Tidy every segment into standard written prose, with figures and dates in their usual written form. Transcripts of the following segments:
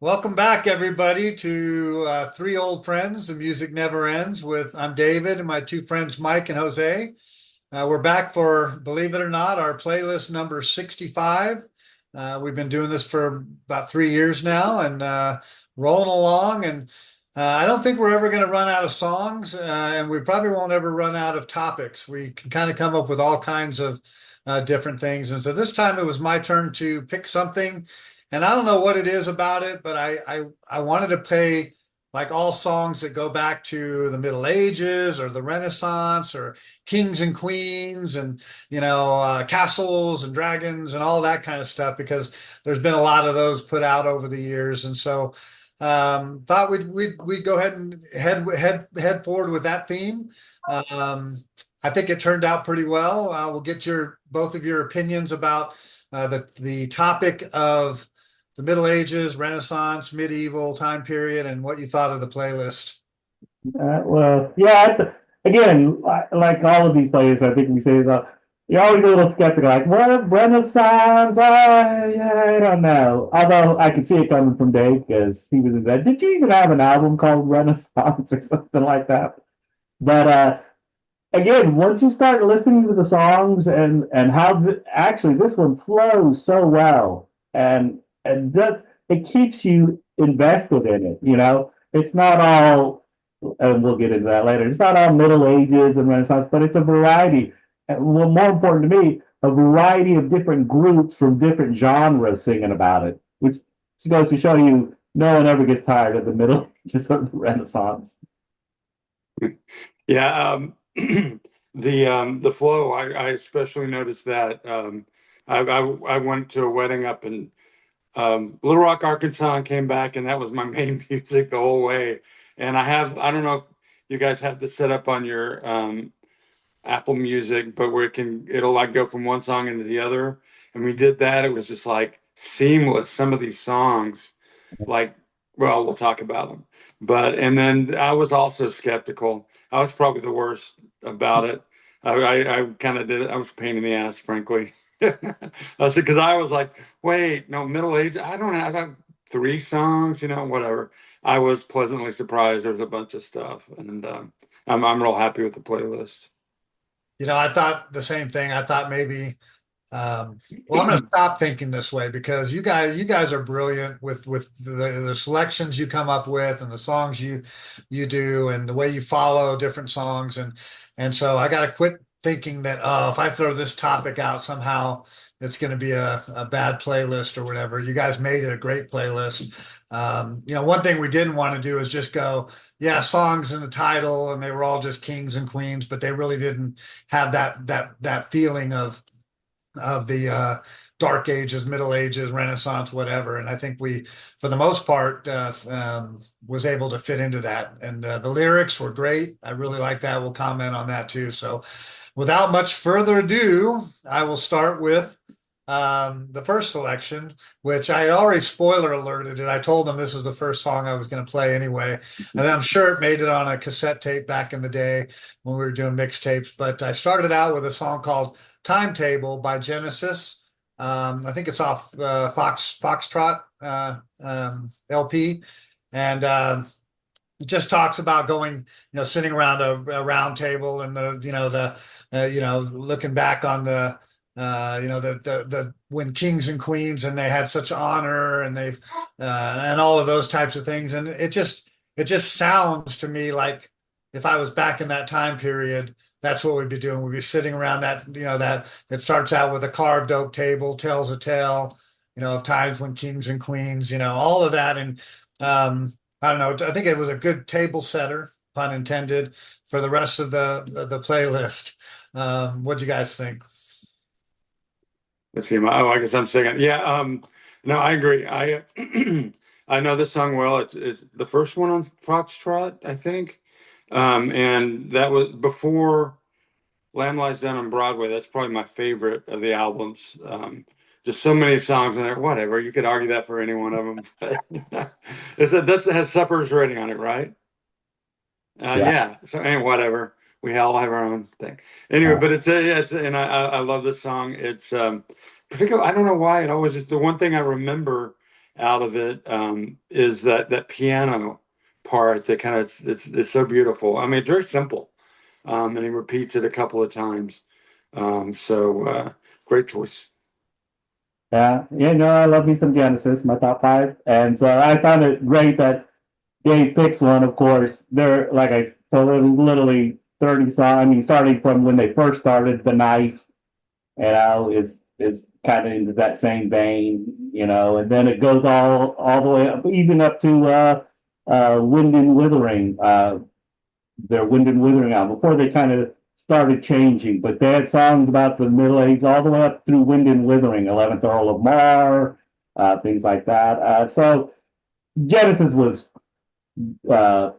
Welcome back, everybody, to Three Old Friends. The music never ends. I'm David and my two friends, Mike and Jose. We're back for, believe it or not, our playlist number 65. We've been doing this for about 3 years now and rolling along. And I don't think we're ever going to run out of songs, and we probably won't ever run out of topics. We can kind of come up with all kinds of different things. And so this time it was my turn to pick something. And I don't know what it is about it, but I wanted to play like all songs that go back to the Middle Ages or the Renaissance or kings and queens and castles and dragons and all that kind of stuff because there's been a lot of those put out over the years. And so thought we'd go ahead and head forward with that theme. Um, I think it turned out pretty well. We'll get your both of your opinions about the topic of the Middle Ages, Renaissance, medieval time period, and what you thought of the playlist. Well, yeah. Again, like all of these players, I think we say that you're always a little skeptical. Like, what Renaissance? Yeah, I don't know. Although I can see it coming from Dave because he was in that. Did you even have an album called Renaissance or something like that? But again, once you start listening to the songs and how actually this one flows so well, and that it keeps you invested in it. It's not all, and we'll get into that later. It's not all Middle Ages and Renaissance, but it's a variety. And well, more important to me, a variety of different groups from different genres singing about it, which goes to show you no one ever gets tired of the Middle Ages or the Renaissance. Yeah, the flow. I especially noticed that. I went to a wedding up in Little Rock, Arkansas, and came back, and that was my main music the whole way. And I don't know if you guys have this set up on your Apple Music, but where it'll like go from one song into the other. And we did that. It was just like seamless. Some of these songs, like, well, we'll talk about them. And then I was also skeptical. I was probably the worst about it. I kind of did it. I was a pain in the ass, frankly. Because I was like, wait, no, middle age. I don't have three songs, whatever. I was pleasantly surprised. There was a bunch of stuff, and I'm real happy with the playlist. I thought the same thing. I thought maybe, well, I'm going to stop thinking this way because you guys are brilliant with the selections you come up with and the songs you do and the way you follow different songs and so I got to quit thinking that if I throw this topic out somehow it's going to be a bad playlist or whatever. You guys made it a great playlist. One thing we didn't want to do is just go, yeah, songs in the title, and they were all just kings and queens, but they really didn't have that feeling of the Dark Ages, Middle Ages, Renaissance, whatever. And I think we, for the most part, was able to fit into that. And the lyrics were great. I really like that. We'll comment on that too. So, without much further ado, I will start with the first selection, which I had already spoiler alerted it. I told them this was the first song I was going to play anyway. And I'm sure it made it on a cassette tape back in the day when we were doing mixtapes. But I started out with a song called Timetable by Genesis. I think it's off Foxtrot LP. And it just talks about going, sitting around a round table and looking back on the when kings and queens and they had such honor and they've and all of those types of things. And it just sounds to me like if I was back in that time period, that's what we'd be doing. We'd be sitting around that it starts out with a carved oak table, tells a tale, of times when kings and queens, all of that. And I don't know. I think it was a good table setter, pun intended, for the rest of the playlist. What do you guys think? Let's see. I guess I'm singing. Yeah. No, I agree. I I know this song well. It's the first one on Foxtrot, I think. And that was before Lamb Lies Down on Broadway. That's probably my favorite of the albums. Just so many songs in there. Whatever. You could argue that for any one of them. That has Supper's Ready on it, right? Yeah. Yeah. So, and whatever. We all have our own thing. Anyway, but and I love this song. It's particular. I don't know why it always is the one thing I remember, out of it is that piano part that kind of it's so beautiful. I mean, it's very simple, and he repeats it a couple of times. Great choice. Yeah, yeah, no, I love me some Genesis, my top five. And so I found it great that Dave picks one, of course. They're like I told it was literally 30 songs. I mean, starting from when they first started, The Knife, is kind of into that same vein, and then it goes all the way up, even up to Wind and Withering, their Wind and Withering album, before they kind of started changing. But they had songs about the Middle Age all the way up through Wind and Withering, 11th Earl of Mar, things like that. So Genesis was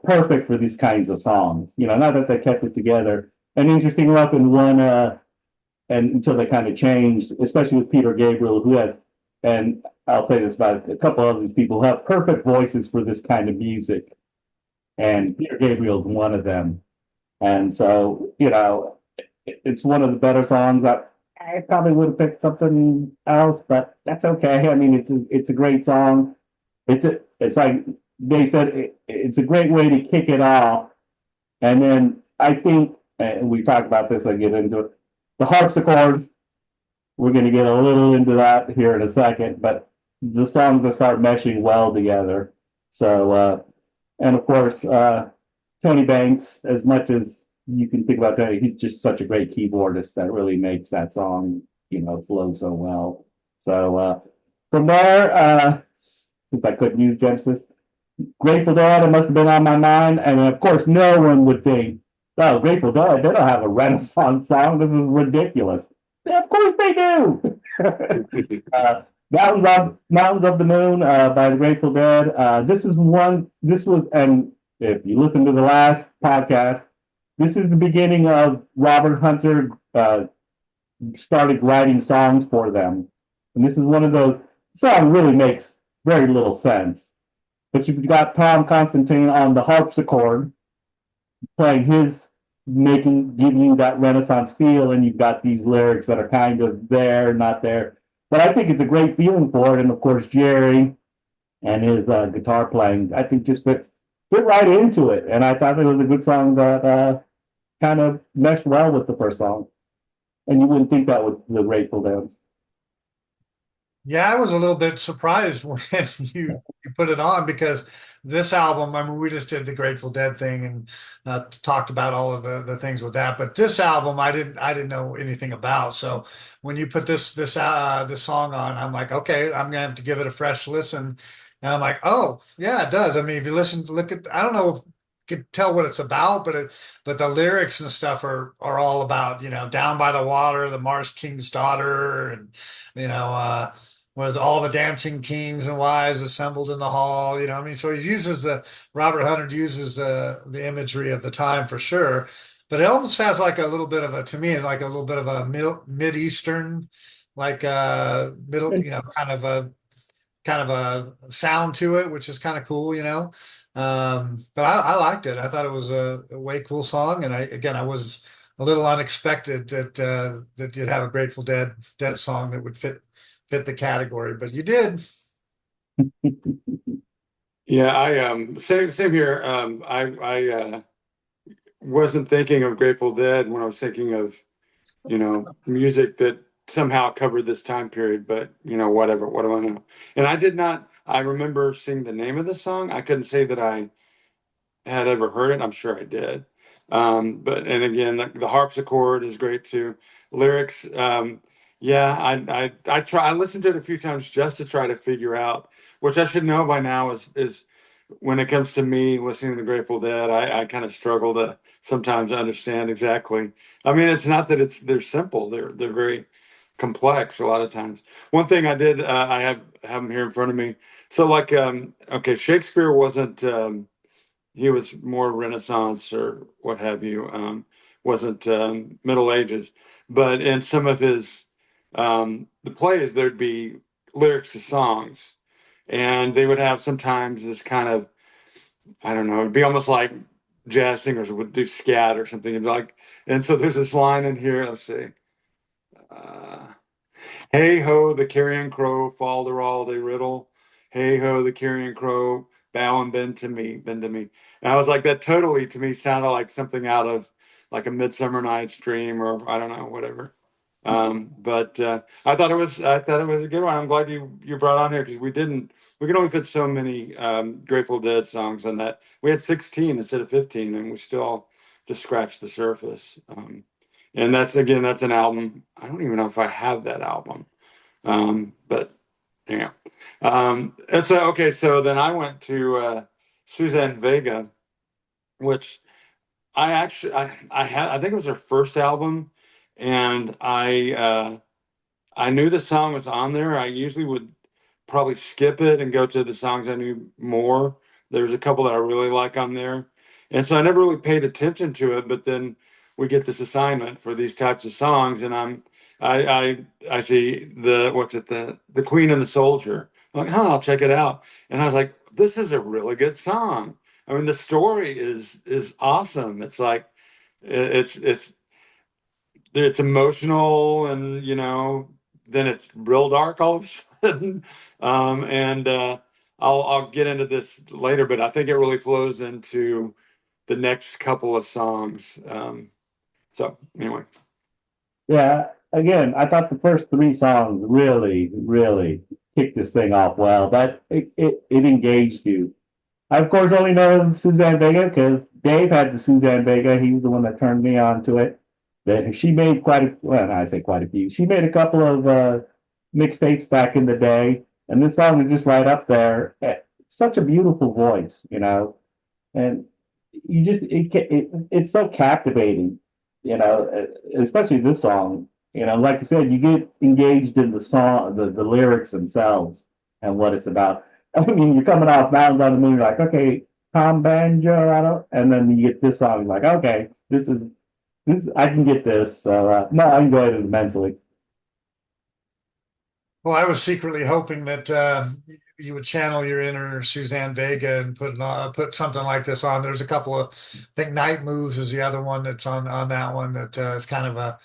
perfect for these kinds of songs. Not that they kept it together. And interesting enough, in one, and until they kind of changed, especially with Peter Gabriel, who has, and I'll say this about a couple of these people who have perfect voices for this kind of music. And Peter Gabriel's one of them. And so, it's one of the better songs. I probably would have picked something else, but that's okay. I mean, it's a great song. It's like they said, it's a great way to kick it off. And then I think, and we talked about this, I get into it, the harpsichord. We're going to get a little into that here in a second, but the songs that start meshing well together. So, and of course, Tony Banks, as much as you can think about Tony, he's just such a great keyboardist that really makes that song, flow so well. So from there, since I couldn't use Genesis, Grateful Dead, it must have been on my mind. And of course, no one would think, oh, Grateful Dead, they don't have a Renaissance song. This is ridiculous. Yeah, of course they do. Mountains of the Moon by the Grateful Dead. This was, and if you listen to the last podcast, this is the beginning of Robert Hunter started writing songs for them. And this is one of those, song really makes very little sense. But you've got Tom Constantine on the harpsichord playing giving you that Renaissance feel, and you've got these lyrics that are kind of there, not there. But I think it's a great feeling for it. And of course, Jerry and his guitar playing, I think just fit right into it. And I thought it was a good song that kind of meshed well with the first song. And you wouldn't think that with the Grateful Dead. Yeah, I was a little bit surprised when you put it on because this album, I mean, we just did the Grateful Dead thing and talked about all of the things with that, but this album I didn't know anything about. So when you put this song on, I'm like, okay, I'm gonna have to give it a fresh listen. And I'm like, oh yeah, it does. I mean, if you look at, I don't know if you could tell what it's about, but the lyrics and stuff are all about, down by the water, the Mars King's daughter, and you know. Was all the dancing kings and wives assembled in the hall, I mean, so he uses Robert Hunter uses the imagery of the time for sure, but it almost has like a little bit of a, to me, it's like a little bit of a mid-eastern, like middle, kind of a sound to it, which is kind of cool. But I liked it. I thought it was a way cool song, and I was a little unexpected that you'd have a Grateful Dead song that would fit the category, but you did. Yeah, I same here. I wasn't thinking of Grateful Dead when I was thinking of music that somehow covered this time period, but whatever. What do I know? And I did not. I remember seeing the name of the song. I couldn't say that I had ever heard it. I'm sure I did. But and again, the harpsichord is great too. Lyrics, yeah, I try. I listened to it a few times just to try to figure out, which I should know by now is when it comes to me listening to the Grateful Dead, I kind of struggle to sometimes understand exactly. I mean, it's not that they're simple; they're very complex a lot of times. One thing I did, I have them here in front of me. So like, okay, Shakespeare wasn't. He was more Renaissance or what have you. Wasn't Middle Ages, but in some of his the plays, there'd be lyrics to songs, and they would have sometimes this kind of, I don't know, it'd be almost like jazz singers would do scat or something. It'd be like, and so there's this line in here. Let's see. Uh, Hey ho, the carrion crow, fol de rol de riddle. "Hey ho, the carrion crow, bow and bend to me, bend to me." And I was like, that totally to me sounded like something out of like a Midsummer Night's Dream, or I don't know, whatever. But I thought it was a good one. I'm glad you brought on here, because we could only fit so many Grateful Dead songs on that. We had 16 instead of 15, and we still just scratched the surface. And that's an album. I don't even know if I have that album. But yeah. And so okay, so then I went to Suzanne Vega, which I think it was her first album, and I knew the song was on there. I usually would probably skip it and go to the songs I knew more. There's a couple that I really like on there. And so I never really paid attention to it, but then we get this assignment for these types of songs, and I see the Queen and the Soldier. I'm like, I'll check it out. And I was like, this is a really good song. I mean, the story is awesome. It's like it's it's emotional, and then it's real dark all of a sudden. And I'll get into this later, but I think it really flows into the next couple of songs. So anyway. Yeah, again, I thought the first three songs really, really kicked this thing off well. That it engaged you. I of course only know Suzanne Vega because Dave had the Suzanne Vega. He was the one that turned me on to it. That she made I say quite a few. She made a couple of mixtapes back in the day, and this song is just right up there. Such a beautiful voice, and you just it's so captivating, especially this song. Like you said, you get engaged in the song, the lyrics themselves, and what it's about. I mean, you're coming off Mountains on the Moon, you're like, okay, Tom Banjo, I don't, and then you get this song, like, okay, this, I can get this. So, no, I enjoyed it immensely. Well, I was secretly hoping that you would channel your inner Suzanne Vega and put something like this on. There's a couple of, I think Night Moves is the other one that's on that one that is kind of a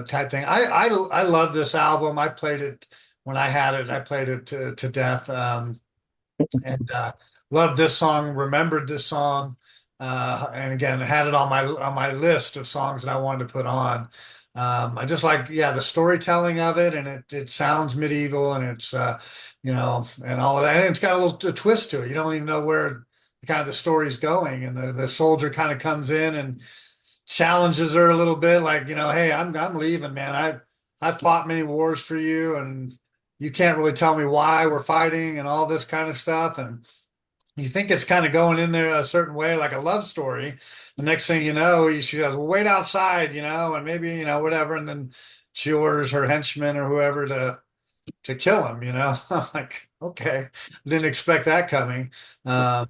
type thing. I love this album. I played it when I had it. I played it to death, and loved this song. Remembered this song, and again had it on my list of songs that I wanted to put on. I just like, yeah, the storytelling of it, and it sounds medieval, and it's and all of that. And it's got a little twist to it. You don't even know where kind of the story's going, and the soldier kind of comes in and challenges her a little bit, like, hey, I'm leaving, man. I've fought many wars for you, and you can't really tell me why we're fighting and all this kind of stuff. And you think it's kind of going in there a certain way, like a love story. The next thing you know, she goes, well, wait outside, and maybe, whatever. And then she orders her henchmen or whoever to kill him. I'm like, okay, didn't expect that coming. But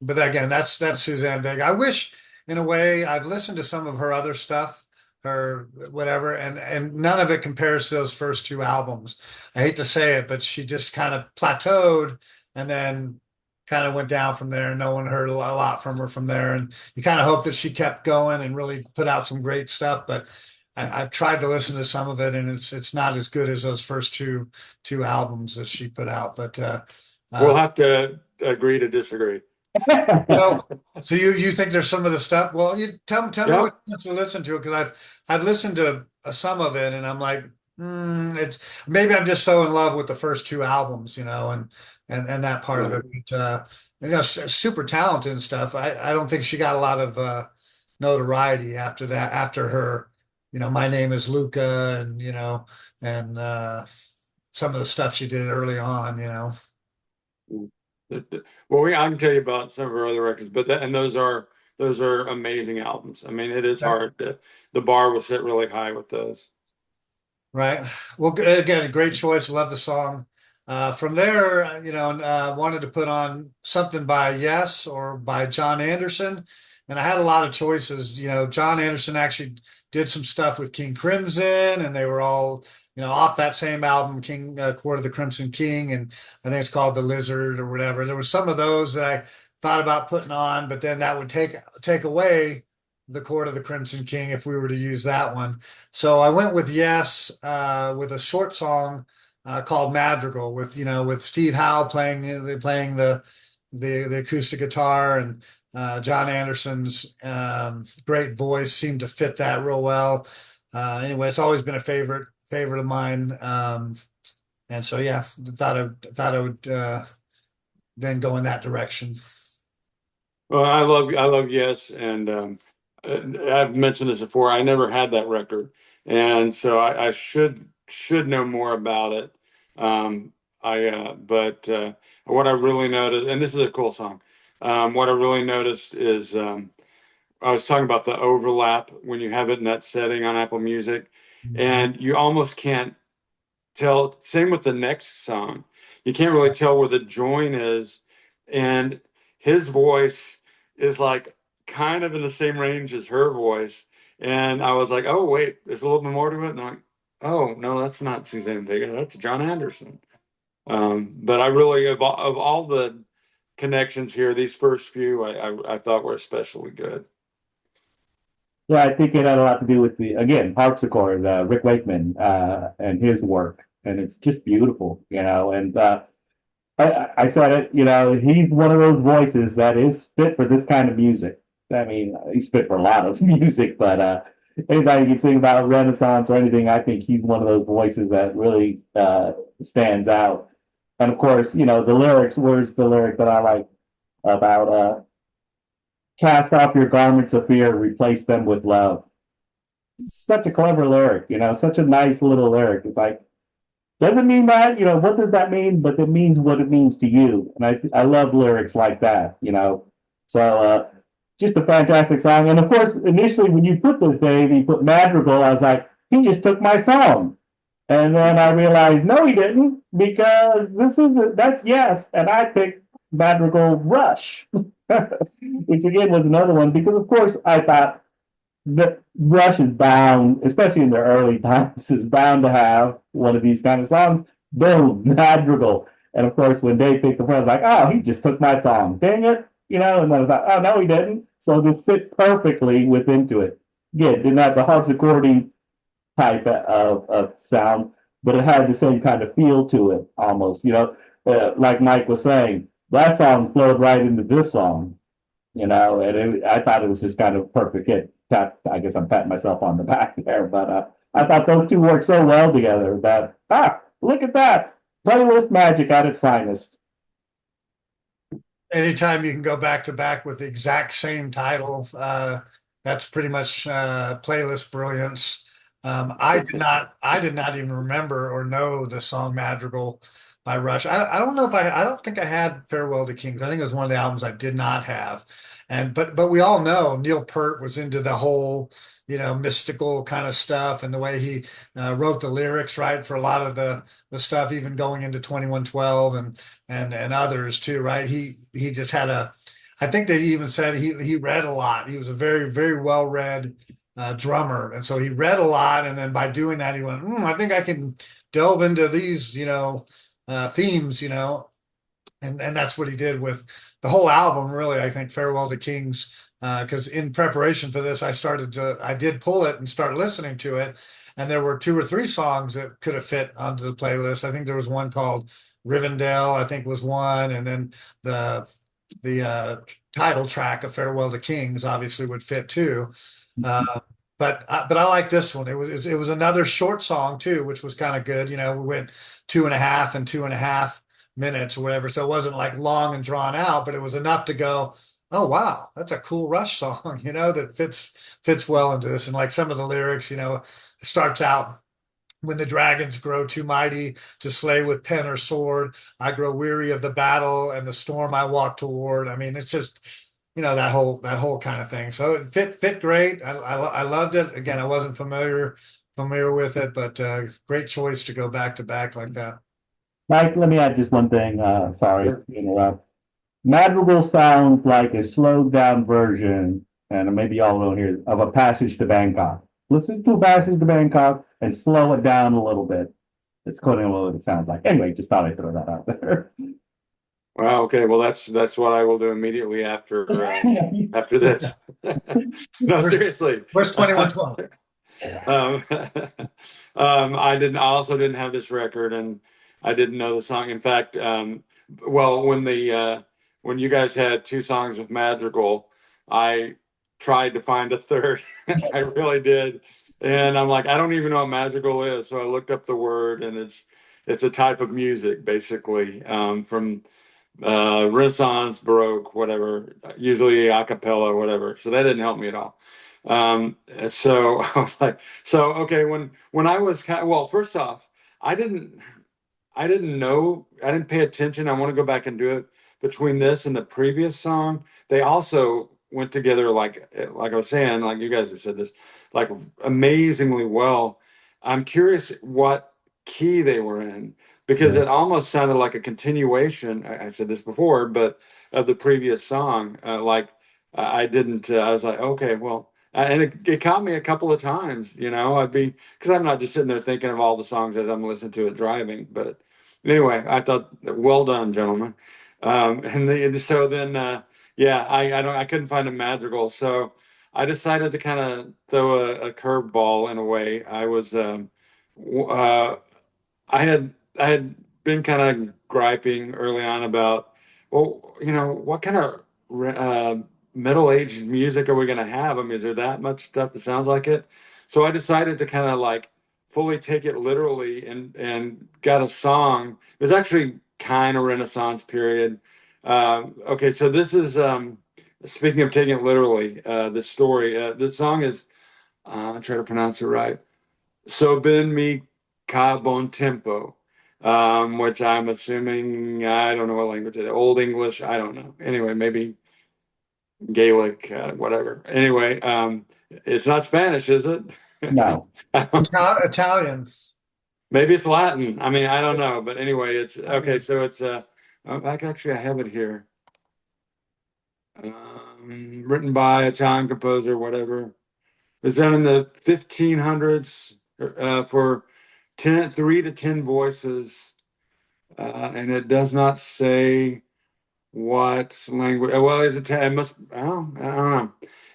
again, that's Suzanne Vega. I wish, in a way, I've listened to some of her other stuff, or whatever, and none of it compares to those first two albums. I hate to say it, but she just kind of plateaued and then kind of went down from there. No one heard a lot from her from there, and you kind of hope that she kept going and really put out some great stuff. But I've tried to listen to some of it, and it's not as good as those first two albums that she put out. But We'll have to agree to disagree. well, so you think there's some of the stuff? Well, you tell me Yeah. what you want to listen to, because I've listened to some of it, and I'm like, it's maybe I'm just so in love with the first two albums, and that part of it. But, super talented and stuff. I don't think she got a lot of notoriety after that. After her, My Name Is Luca, and some of the stuff she did early on. Well, I can tell you about some of her other records, but those are amazing albums. I mean, it is hard the bar was set really high with those. Right. Well, again, a great choice. Love the song. From there, wanted to put on something by Yes or by John Anderson, and I had a lot of choices. John Anderson actually did some stuff with King Crimson, and they were all off that same album, King Court of the Crimson King, and I think it's called The Lizard or whatever. There were some of those that I thought about putting on, but then that would take away the Court of the Crimson King if we were to use that one. So I went with Yes, with a short song called Madrigal with with Steve Howe playing the acoustic guitar, and John Anderson's great voice seemed to fit that real well. Anyway, it's always been a favorite of mine. And so yeah, thought I would then go in that direction. Well, I love Yes, and I've mentioned this before. I never had that record, and so I should know more about it. But what I really noticed, and this is a cool song. What I really noticed is I was talking about the overlap when you have it in that setting on Apple Music, and you almost can't tell. Same with the next song, you can't really tell where the join is, and his voice is like kind of in the same range as her voice. And I was like, oh wait, there's a little bit more to it. And I'm like, oh no, that's not Suzanne Vega, that's John Anderson. But I really, of all the connections here, these first few I thought were especially good. Yeah, I think it had a lot to do with the again harpsichord, Rick Wakeman, and his work, and it's just beautiful, And I said it, he's one of those voices that is fit for this kind of music. I mean, he's fit for a lot of music, but anybody can sing about Renaissance or anything, I think he's one of those voices that really stands out. And of course, the lyrics. Where's the lyric that I like about cast off your garments of fear, replace them with love. Such a clever lyric, such a nice little lyric. It's like, doesn't mean that, what does that mean? But it means what it means to you. And I love lyrics like that. So just a fantastic song. And of course, initially when you put this, Dave, you put Madrigal, I was like, he just took my song. And then I realized, no, he didn't, because that's Yes. And I picked Madrigal Rush, which again was another one, because of course I thought that Rush is bound, especially in the early times, is bound to have one of these kind of songs. Boom, Madrigal. And of course, when Dave picked the one, I was like, oh, he just took my song. Dang it. And then I thought, oh, no, he didn't. So this fit perfectly into it. Yeah, it didn't have the harpsichordy type of sound, but it had the same kind of feel to it almost, like Mike was saying, that song flowed right into this song, I thought it was just kind of perfect hit. I guess I'm patting myself on the back there, but I thought those two worked so well together that, look at that. Playlist magic at its finest. Anytime you can go back to back with the exact same title, that's pretty much playlist brilliance. I did not even remember or know the song Madrigal by Rush. I don't know if I don't think I had Farewell to Kings. I think it was one of the albums I did not have. But we all know Neil Peart was into the whole, mystical kind of stuff, and the way he wrote the lyrics, right, for a lot of the stuff, even going into 2112 and others too, right? He just had I think they even said he read a lot. He was a very, very well read drummer, and so he read a lot, and then by doing that, he went, I think I can delve into these, themes, and that's what he did with the whole album. Really, I think Farewell to Kings, because in preparation for this, I did pull it and start listening to it, and there were two or three songs that could have fit onto the playlist. I think there was one called Rivendell, I think was one, and then the title track of Farewell to Kings obviously would fit too. But I like this one. It was another short song too, which was kind of good. We went 2.5 and 2.5 minutes or whatever, so it wasn't like long and drawn out, but it was enough to go, oh wow, that's a cool Rush song, that fits well into this. And like some of the lyrics, it starts out, when the dragons grow too mighty to slay with pen or sword, I grow weary of the battle and the storm I walk toward. I mean, it's just that whole kind of thing. So it fit great. I loved it. Again, I wasn't familiar with it, but great choice to go back to back like that. Mike, let me add just one thing. Sorry to interrupt. Madrigal sounds like a slowed down version, and maybe y'all don't hear, of a Passage to Bangkok. Listen to a Passage to Bangkok and slow it down a little bit. It's kind of what it sounds like. Anyway, just thought I'd throw that out there. Wow. Okay. Well, that's what I will do immediately after this. No, seriously. Where's 2112? I also didn't have this record, and I didn't know the song. In fact, well, when you guys had two songs with Madrigal, I tried to find a third. I really did, and I'm like, I don't even know what Madrigal is. So I looked up the word, and it's a type of music, basically, from Renaissance, Baroque, whatever, usually a cappella, whatever. So that didn't help me at all. So I was like, so okay, when I was well, first off, I didn't know, I didn't pay attention. I want to go back and do it between this and the previous song. They also went together like I was saying, like you guys have said this, like amazingly well. I'm curious what key they were in because Yeah. it almost sounded like a continuation. I said this before, but of the previous song. I didn't. I was like, okay, well, and it caught me a couple of times. I'd be because I'm not just sitting there thinking of all the songs as I'm listening to it driving, but anyway, I thought, well done, gentlemen. So then, yeah, I couldn't find a Madrigal, so I decided to kind of throw a curveball in a way. Uh, I had been kind of griping early on about, well, what kind of middle-aged music are we going to have? I mean, is there that much stuff that sounds like it? So I decided to kind of like fully take it literally and got a song. It was actually kind of Renaissance period. Okay, so this is speaking of taking it literally. The story. The song is. I'll try to pronounce it right. So ben mi ca bon tempo, which I'm assuming, I don't know what language it is, Old English, I don't know. Anyway, maybe Gaelic, whatever. Anyway, it's not Spanish, is it? No. Italian. Maybe it's Latin. I mean, I don't know, but anyway, it's okay. So it's actually I have it here. Written by a Italian composer, whatever. It was done in the 1500s for 3 to 10 voices, and it does not say what language. Well, is it? It must. Oh, I don't know.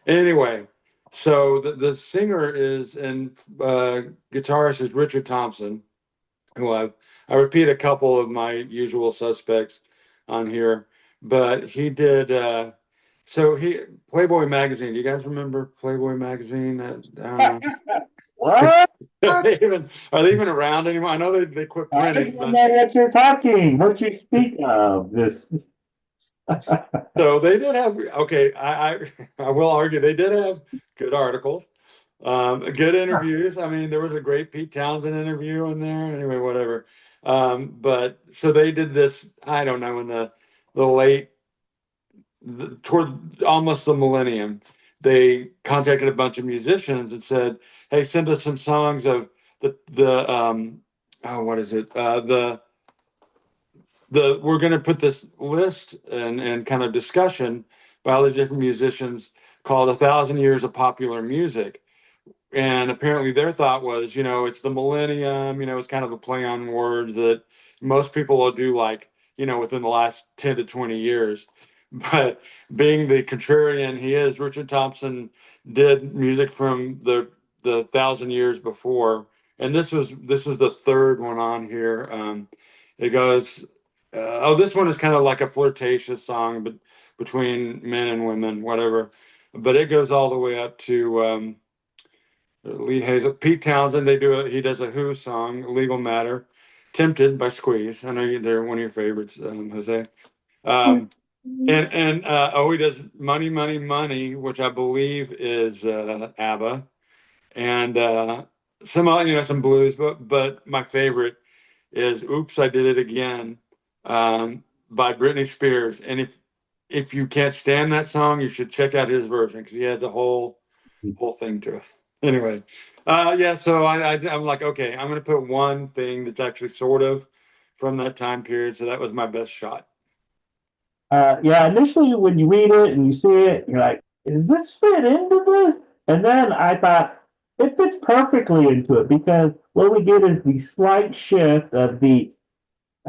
Anyway, so the singer is and guitarist is Richard Thompson, who I repeat a couple of my usual suspects on here, but he did. So he Playboy magazine. Do you guys remember Playboy magazine? I don't know. What? Are they even around anymore? I know they quit I printing, don't but know what you're talking. What you speak of? This. so they did have okay. I will argue they did have good articles, good interviews. I mean, there was a great Pete Townsend interview in there. Anyway, whatever. But so they did this. I don't know in the late toward almost the millennium. They contacted a bunch of musicians and said, "Hey, send us some songs of the oh, what is it? The we're going to put this list and kind of discussion by all the different musicians called 1,000 Years of Popular Music." And apparently their thought was, it's the millennium, it's kind of a play on words that most people will do like, within the last 10 to 20 years. But being the contrarian he is, Richard Thompson did music from the 1,000 years before. And this is the third one on here. It goes, this one is kind of like a flirtatious song, but between men and women, whatever. But it goes all the way up to Lee Hazel, Pete Townsend. He does a Who song, "Legal Matter," "Tempted" by Squeeze. I know they're one of your favorites, Jose. And he does "Money, Money, Money," which I believe is ABBA, and some blues. But my favorite is "Oops, I Did It Again" by Britney Spears. And if you can't stand that song, you should check out his version because he has a whole thing to it. Anyway, yeah. So I'm like, okay, I'm going to put one thing that's actually sort of from that time period. So that was my best shot. Yeah, initially when you read it and you see it, you're like, is this fit into this? And then I thought it fits perfectly into it because what we get is the slight shift of the,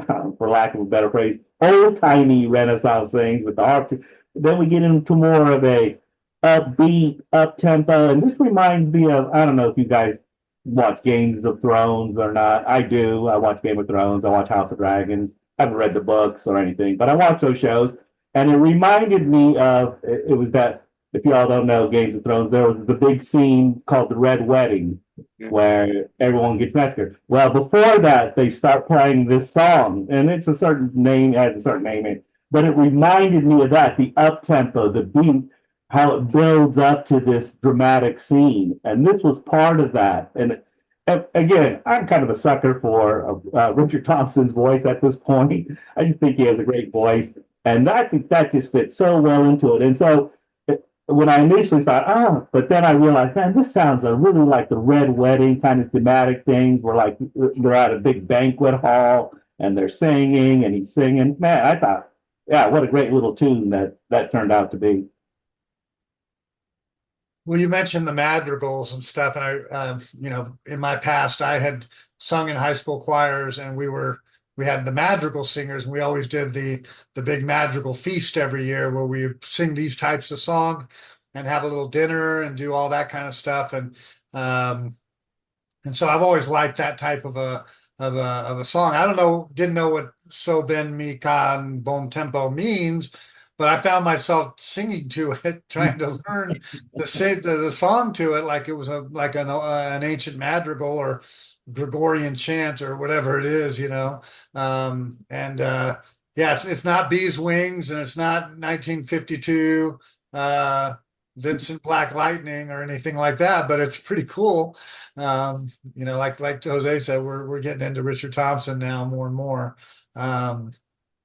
for lack of a better phrase, old timey Renaissance things with the harp. Then we get into more of a upbeat, up tempo, and this reminds me of I don't know if you guys watch Games of Thrones or not. I do. I watch Game of Thrones. I watch House of Dragons. I haven't read the books or anything, but I watch those shows. And it reminded me of it was that if y'all don't know Games of Thrones, there was the big scene called the Red Wedding Yeah. where everyone gets massacred. Well, before that, they start playing this song, and it's a certain name, has a certain name in it, but it reminded me of that, the up tempo, the beat, how it builds up to this dramatic scene. And this was part of that. And again, I'm kind of a sucker for Richard Thompson's voice at this point. I just think he has a great voice. And I think that just fits so well into it. And so when I initially thought, oh, but then I realized, man, this sounds a really like the Red Wedding kind of thematic things where like they're at a big banquet hall and they're singing and he's singing. Man, I thought, yeah, what a great little tune that turned out to be. Well, you mentioned the madrigals and stuff, and in my past, I had sung in high school choirs, and we had the madrigal singers, and we always did the big madrigal feast every year where we sing these types of songs and have a little dinner and do all that kind of stuff, um, and so I've always liked that type of a song. I don't know, didn't know what "So Ben Mi Can Bon Tempo" means, but I found myself singing to it, trying to learn the song to it like it was an ancient madrigal or Gregorian chant or whatever it is, you know. And Yeah, it's not Bees Wings and it's not 1952 Vincent Black Lightning or anything like that, but it's pretty cool. Like Jose said, we're getting into Richard Thompson now more and more. Um,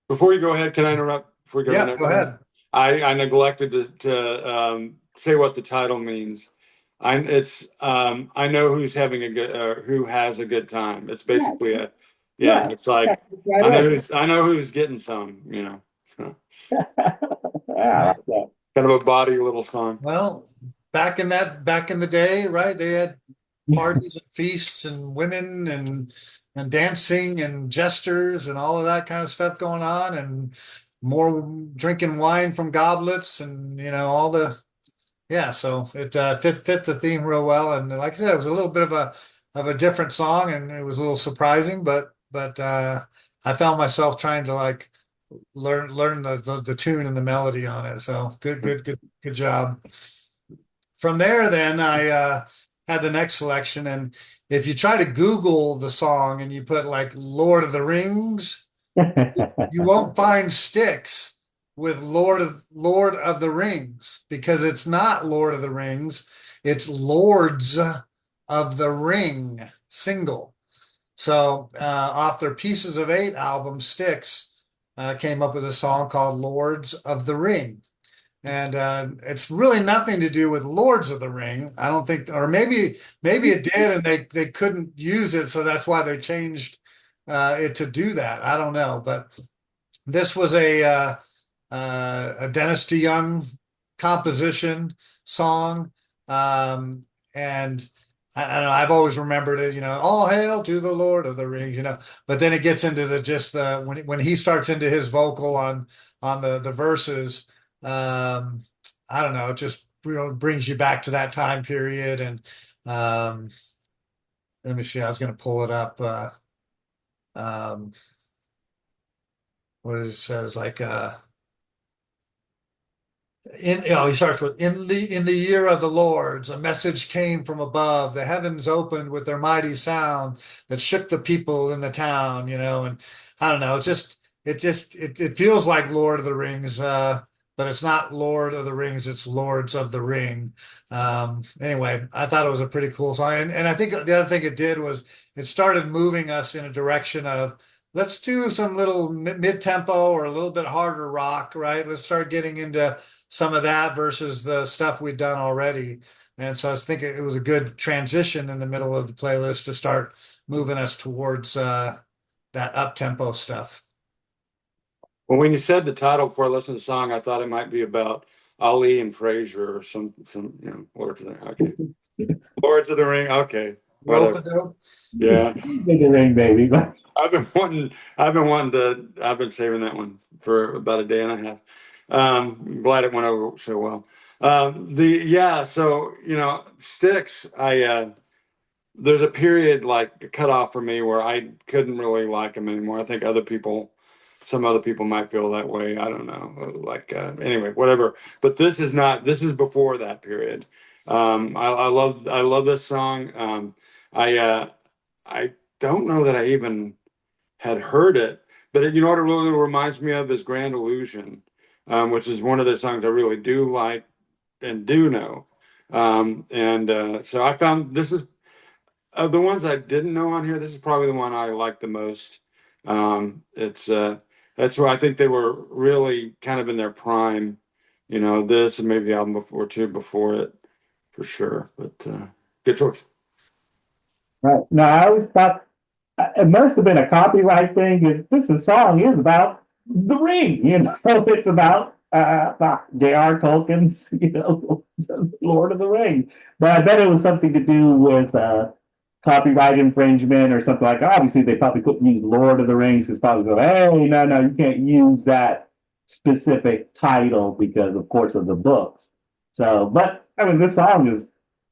Before you go ahead, can I interrupt before we go to the yeah, next go one? ahead. I neglected to say what the title means. I know who's having a good who has a good time. It's Yeah, basically a yeah. yeah, It's like right away. I know who's getting some. You know, Yeah, I like that. kind of a body little song. Well, back in the day, right? They had parties and feasts and women and dancing and jesters and all of that kind of stuff going on and more drinking wine from goblets and all the yeah. So it fit the theme real well. And like I said, it was a little bit of a different song and it was a little surprising, but I found myself trying to like learn the tune and the melody on it. So good job. From there, then I had the next selection, and if you try to Google the song and you put like Lord of the Rings, you won't find Styx with Lord of the Rings because it's not Lord of the Rings, it's Lords of the Ring single. So off their Pieces of Eight album, Styx came up with a song called Lords of the Ring. And it's really nothing to do with Lords of the Ring. I don't think, or maybe it did, and they couldn't use it, so that's why they changed it to do that. I don't know, but this was a Dennis DeYoung composition song, and I don't know. I've always remembered it. All hail to the Lord of the Rings. But then it gets into the just the when he starts into his vocal on the verses. Um, I don't know. It just brings you back to that time period. And um, let me see. I was going to pull it up. Um, what it says like he starts with in the year of the Lord's, a message came from above. The heavens opened with their mighty sound that shook the people in the town. And I don't know. It feels like Lord of the Rings, but it's not Lord of the Rings. It's Lords of the Ring. Anyway, I thought it was a pretty cool song, and I think the other thing it did was it started moving us in a direction of let's do some little mid tempo or a little bit harder rock, right? Let's start getting into some of that versus the stuff we'd done already. And so I think it was a good transition in the middle of the playlist to start moving us towards that up tempo stuff. Well, when you said the title before I listened to the song, I thought it might be about Ali and Frazier or some Lords of the Ring. Okay, Lords of the Ring. Okay, Rope whatever. a dope. Yeah, Big ring, baby. I've been saving that one for about a day and a half. I'm glad it went over so well. So Sticks. there's a period like a cutoff for me where I couldn't really like him anymore. I think some other people might feel that way. I don't know. Like anyway, whatever. But this is not. This is before that period. I love this song. I I don't know that I even had heard it, but you know what it really reminds me of is Grand Illusion, which is one of the songs I really do like and do know. And so I found this is of the ones I didn't know on here. This is probably the one I like the most. It's that's where I think they were really kind of in their prime. You know, this and maybe the album before too, before it, for sure. But good choice. Right. No, I always thought it must have been a copyright thing. Is this song is about the ring? You know, it's about J.R. Tolkien's, you know, Lord of the Rings. But I bet it was something to do with copyright infringement or something like that. Obviously, they probably couldn't use Lord of the Rings. It's probably go, hey, no, you can't use that specific title because, of course, of the books. So, but I mean, this song is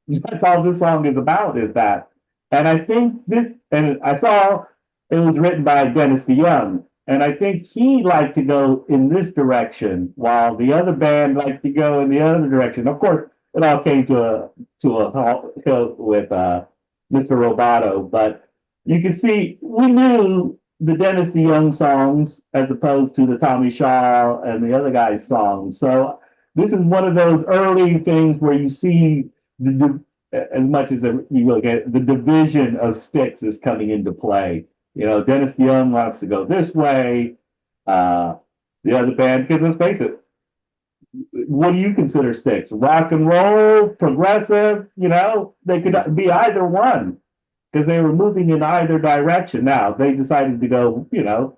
that's all this song is about is that. And I think this, and I saw it was written by Dennis DeYoung, and I think he liked to go in this direction while the other band liked to go in the other direction. Of course, it all came to a halt with Mr. Roboto, but you can see we knew the Dennis DeYoung songs as opposed to the Tommy Shaw and the other guys' songs. So this is one of those early things where you see as much as you look at it, the division of Styx is coming into play. You know, Dennis DeYoung wants to go this way. The other band, because let's face it, what do you consider Styx? Rock and roll, progressive? You know, they could be either one because they were moving in either direction. Now they decided to go, you know,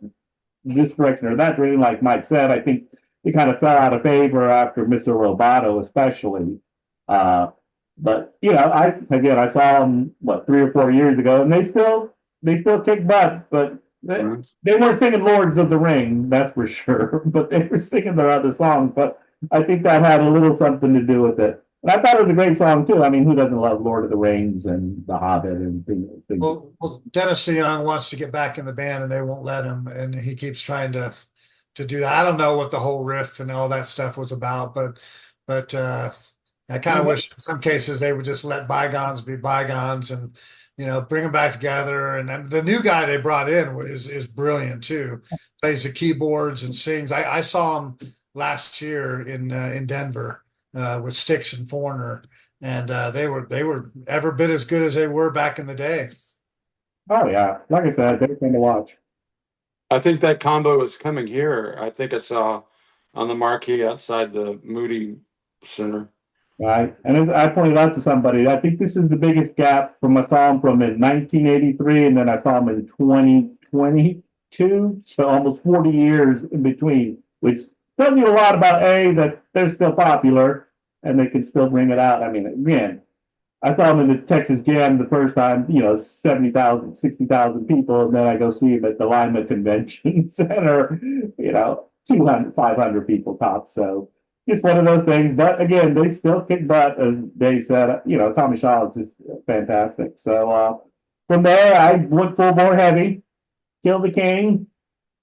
this direction or that direction. Like Mike said, I think it kind of fell out of favor after Mr. Roboto, especially. But you know, I saw them 3 or 4 years ago, and they still kick butt. But they weren't singing Lords of the Ring, that's for sure. But they were singing their other songs. But I think that had a little something to do with it. And I thought it was a great song too. I mean, who doesn't love Lord of the Rings and The Hobbit and things? Well, Dennis DeYoung wants to get back in the band, and they won't let him, and he keeps trying to do that. I don't know what the whole riff and all that stuff was about, but I kind of wish in some cases they would just let bygones be bygones and, you know, bring them back together. And the new guy they brought in is brilliant too. Plays the keyboards and sings. I saw him last year in Denver with Styx and Foreigner, and they were every bit as good as they were back in the day. Oh yeah, like I said, they're fun to watch. I think that combo is coming here. I think I saw on the marquee outside the Moody Center. Right. And as I pointed out to somebody, I think this is the biggest gap from I saw him from in 1983, and then I saw him in 2022. So almost 40 years in between, which tells you a lot about that they're still popular and they can still bring it out. I mean, again, I saw him in the Texas Jam the first time, you know, 70,000, 60,000 people, and then I go see him at the Lima Convention Center, you know, 200, 500 people tops. So just one of those things. But again, they still kick butt, as Dave said. You know, Tommy Shaw is just fantastic. So from there, I went full bore heavy. Kill the King,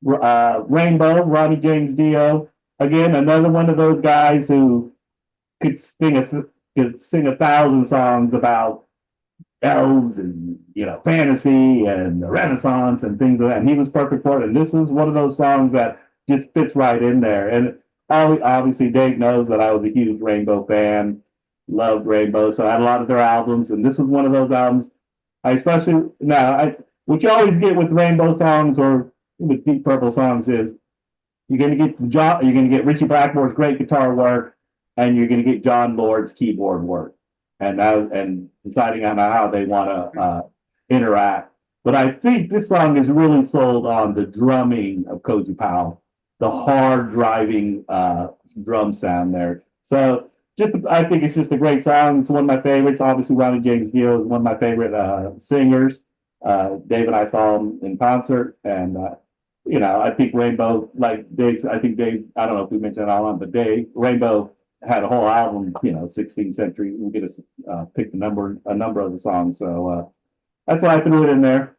Rainbow, Ronnie James Dio. Again, another one of those guys who could sing 1,000 songs about elves and, you know, fantasy and the Renaissance and things like that. And he was perfect for it. And this was one of those songs that just fits right in there. And obviously, Dave knows that I was a huge Rainbow fan, loved Rainbow, so I had a lot of their albums, and this was one of those albums. What you always get with Rainbow songs or with Deep Purple songs is you're going to get Richie Blackmore's great guitar work, and you're going to get John Lord's keyboard work, and deciding on how they want to interact. But I think this song is really sold on the drumming of Cozy Powell, the hard driving drum sound there. So I think it's just a great song. It's one of my favorites. Obviously, Ronnie James Dio is one of my favorite singers. Dave and I saw him in concert, and you know, I think Rainbow, like Dave, I don't know if we mentioned it all on, but Rainbow had a whole album, you know, 16th century. We'll get us pick a number of the songs. So That's why I threw it in there.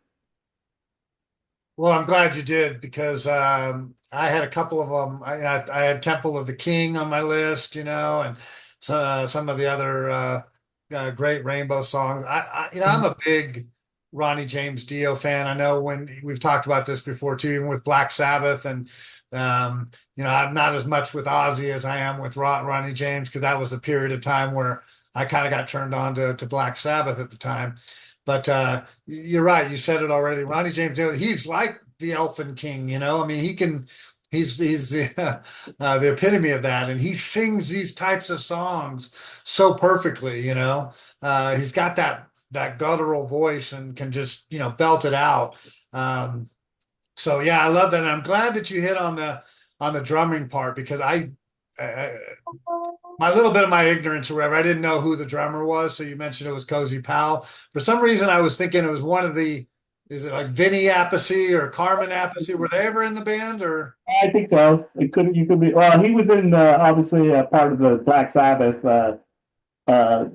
Well, I'm glad you did because I had a couple of them. I had Temple of the King on my list, and some of the other great Rainbow songs. I'm a big Ronnie James Dio fan. I know when we've talked about this before too, even with Black Sabbath, and I'm not as much with Ozzy as I am with Ronnie James because that was a period of time where I kind of got turned on to Black Sabbath at the time. But you're right. You said it already. Ronnie James Dio, he's like the Elfin King. I mean, he's the epitome of that, and he sings these types of songs so perfectly. He's got that guttural voice and can just belt it out. So yeah, I love that. And I'm glad that you hit on the drumming part because I my little bit of my ignorance or whatever, I didn't know who the drummer was. So you mentioned it was Cozy Powell. For some reason, I was thinking it was one of is it like Vinny Appice or Carmen Appice? Were they ever in the band or? I think so. It could you could be well. He was in obviously part of the Black Sabbath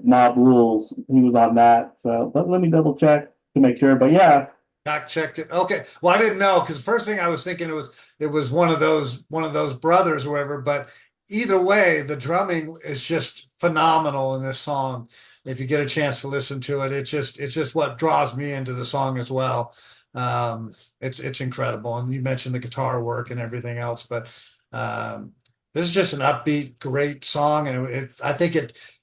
Mob Rules. He was on that. So let me double check to make sure. But yeah, Fact checked it. Okay. Well, I didn't know because the first thing I was thinking it was one of those brothers or whatever. But either way, the drumming is just phenomenal in this song. If you get a chance to listen to it, it's just what draws me into the song as well. It's incredible. And you mentioned the guitar work and everything else, but this is just an upbeat, great song. And I think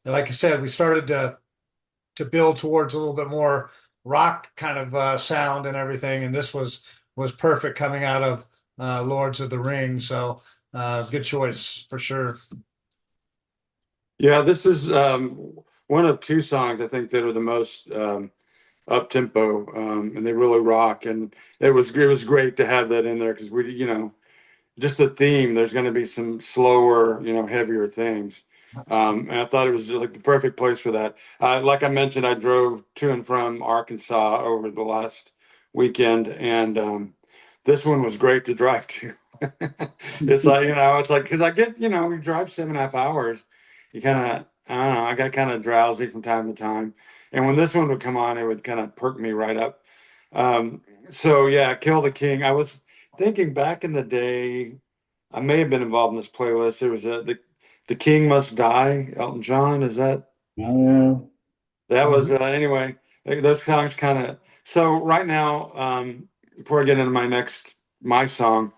like I said, we started to build towards a little bit more rock kind of sound and everything. And this was perfect coming out of Lords of the Rings. So good choice for sure. Yeah, this is one of two songs I think that are the most up tempo, and they really rock. And it was great to have that in there because just the theme. There's going to be some slower, heavier things. And I thought it was just like the perfect place for that. Like I mentioned, I drove to and from Arkansas over the last weekend, and this one was great to drive to. It's like because I get, you drive 7.5 hours, you kind of, I don't know, I got kind of drowsy from time to time, and when this one would come on, it would kind of perk me right up. So yeah, Kill the King. I was thinking back in the day, I may have been involved in this playlist. There was the King Must Die, Elton John. Is uh, that was Mhm. anyway? Those songs kind of. So right now, before I get into my song,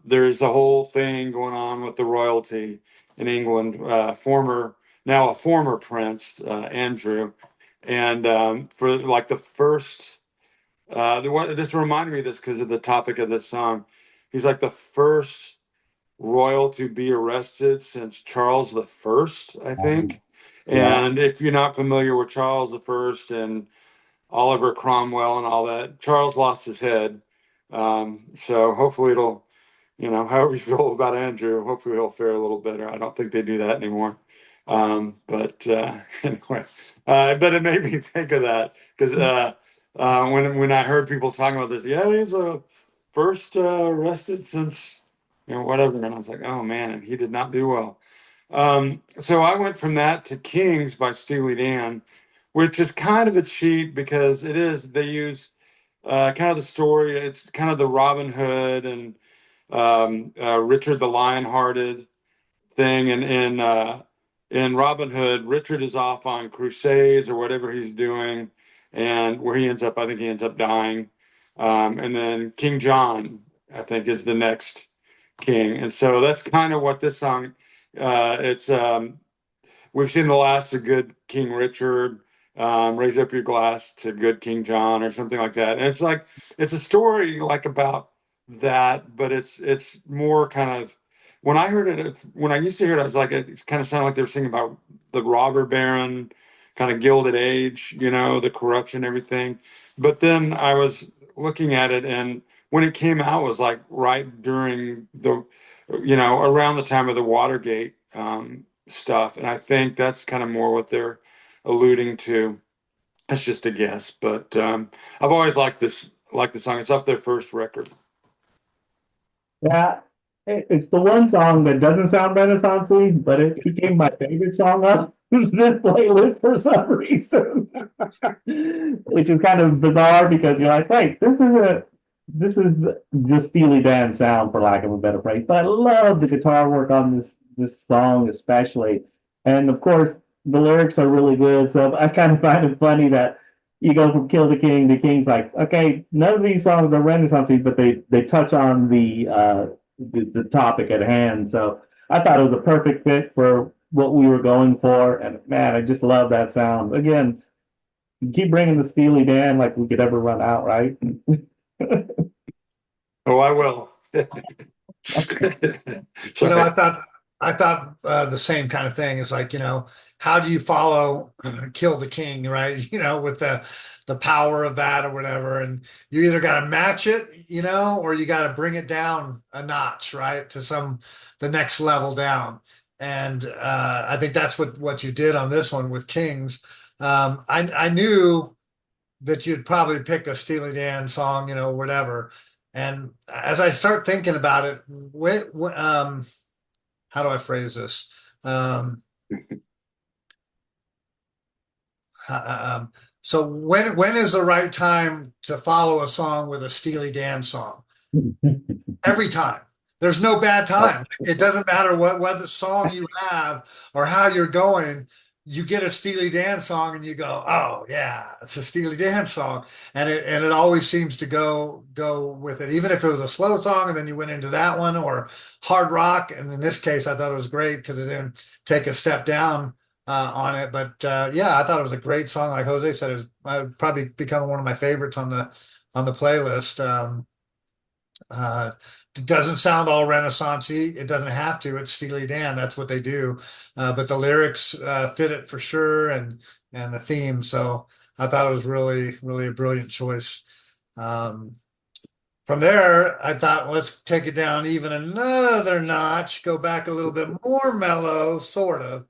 there's a whole thing going on with the royalty in England. Now a former prince, Andrew, and for like the first. This reminded me of this because of the topic of this song. He's like the first royal to be arrested since Charles the First, I think. yeah. And if you're not familiar with Charles the First and Oliver Cromwell and all that, Charles lost his head. So hopefully however you feel about Andrew, hopefully he'll fare a little better. I don't think they do that anymore. But anyway, but it made me think of that because when I heard people talking about this, yeah, he's first arrested since whatever, and I was like, oh man, and he did not do well. So I went from that to Kings by Steely Dan, which is kind of a cheat because they use kind of the story. It's kind of the Robin Hood and Richard the Lionhearted thing, and in Robin Hood, Richard is off on crusades or whatever he's doing, and where he ends up, I think he ends up dying. And then King John, I think, is the next king, and so that's kind of what this song. It's We've seen the last of good King Richard. Raise up your glass to good King John, or something like that. And it's like it's a story like about that, but it's more kind of when I used to hear it, I was like it kind of sounded like they were singing about the robber baron, kind of Gilded Age, the corruption, everything. But then I was looking at it, and when it came out, it was like right during around the time of the Watergate stuff, and I think that's kind of more what they're alluding to. That's just a guess, but I've always liked the song. It's off their first record. Yeah. It's the one song that doesn't sound Renaissance-y, but it became my favorite song on this playlist for some reason, which is kind of bizarre because you're like, wait, this is just Steely Dan sound, for lack of a better phrase. But I love the guitar work on this song especially, and of course the lyrics are really good. So I kind of find it funny that you go from Kill the King to King's like, okay, none of these songs are Renaissance-y, but they touch on the topic at hand. So I thought it was a perfect fit for what we were going for. And man, I just love that sound. Again, keep bringing the Steely Dan like we could ever run out, right? Oh, I will. You know, Sorry. I thought the same kind of thing. Is like, how do you follow Kill the King, right? With the power of that or whatever, and you either got to match it, or you got to bring it down a notch, right, to the next level down. And I think that's what you did on this one with Kings. I knew that you'd probably pick a Steely Dan song, whatever. And as I start thinking about it, how do I phrase this? Um, um, so when is the right time to follow a song with a Steely Dan song? Every time. There's no bad time. It doesn't matter what the song you have or how you're going. You get a Steely Dan song and you go, oh yeah, it's a Steely Dan song, and it always seems to go with it. Even if it was a slow song and then you went into that one or hard rock, and in this case, I thought it was great because it didn't take a step down on it. But yeah, I thought it was a great song. Like Jose said, probably become one of my favorites on the playlist. Uh, it doesn't sound all Renaissance-y. It doesn't have to. It's Steely Dan. That's what they do. But the lyrics fit it for sure, and the theme. So I thought it was really, really a brilliant choice. From there, I thought, well, let's take it down even another notch, go back a little bit more mellow, sort of,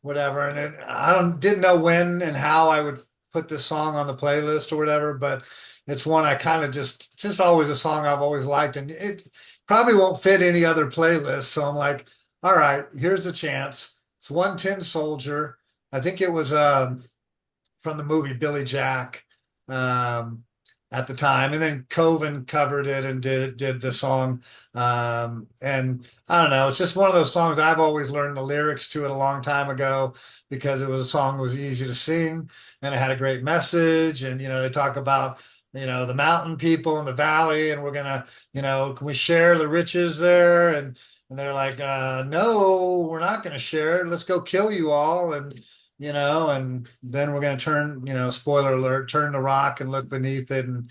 whatever. And didn't know when and how I would put this song on the playlist or whatever, but it's one I kind of just always a song I've always liked, and it probably won't fit any other playlist. So I'm like, all right, here's a chance. It's 110 Soldier. I think it was from the movie Billy Jack. Um, at the time, and then Coven covered it and did the song. And I don't know, it's just one of those songs I've always learned the lyrics to it a long time ago because it was a song that was easy to sing and it had a great message. And they talk about the mountain people in the valley, and we're gonna can we share the riches there? And they're like, no, we're not gonna share. Let's go kill you all. And then we're going to turn, spoiler alert, turn the rock and look beneath it, and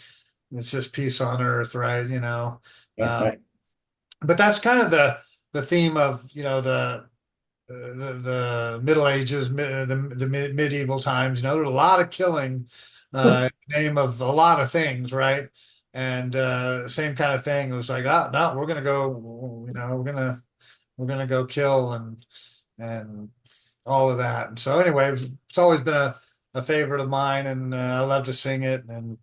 it's just peace on earth, right? Um, but that's kind of the theme of the Middle Ages, the medieval times. There's a lot of killing in the name of a lot of things, right? And same kind of thing. It was like, oh no, we're gonna go, we're gonna go kill and all of that. And so anyway, it's always been a favorite of mine, and I love to sing it, and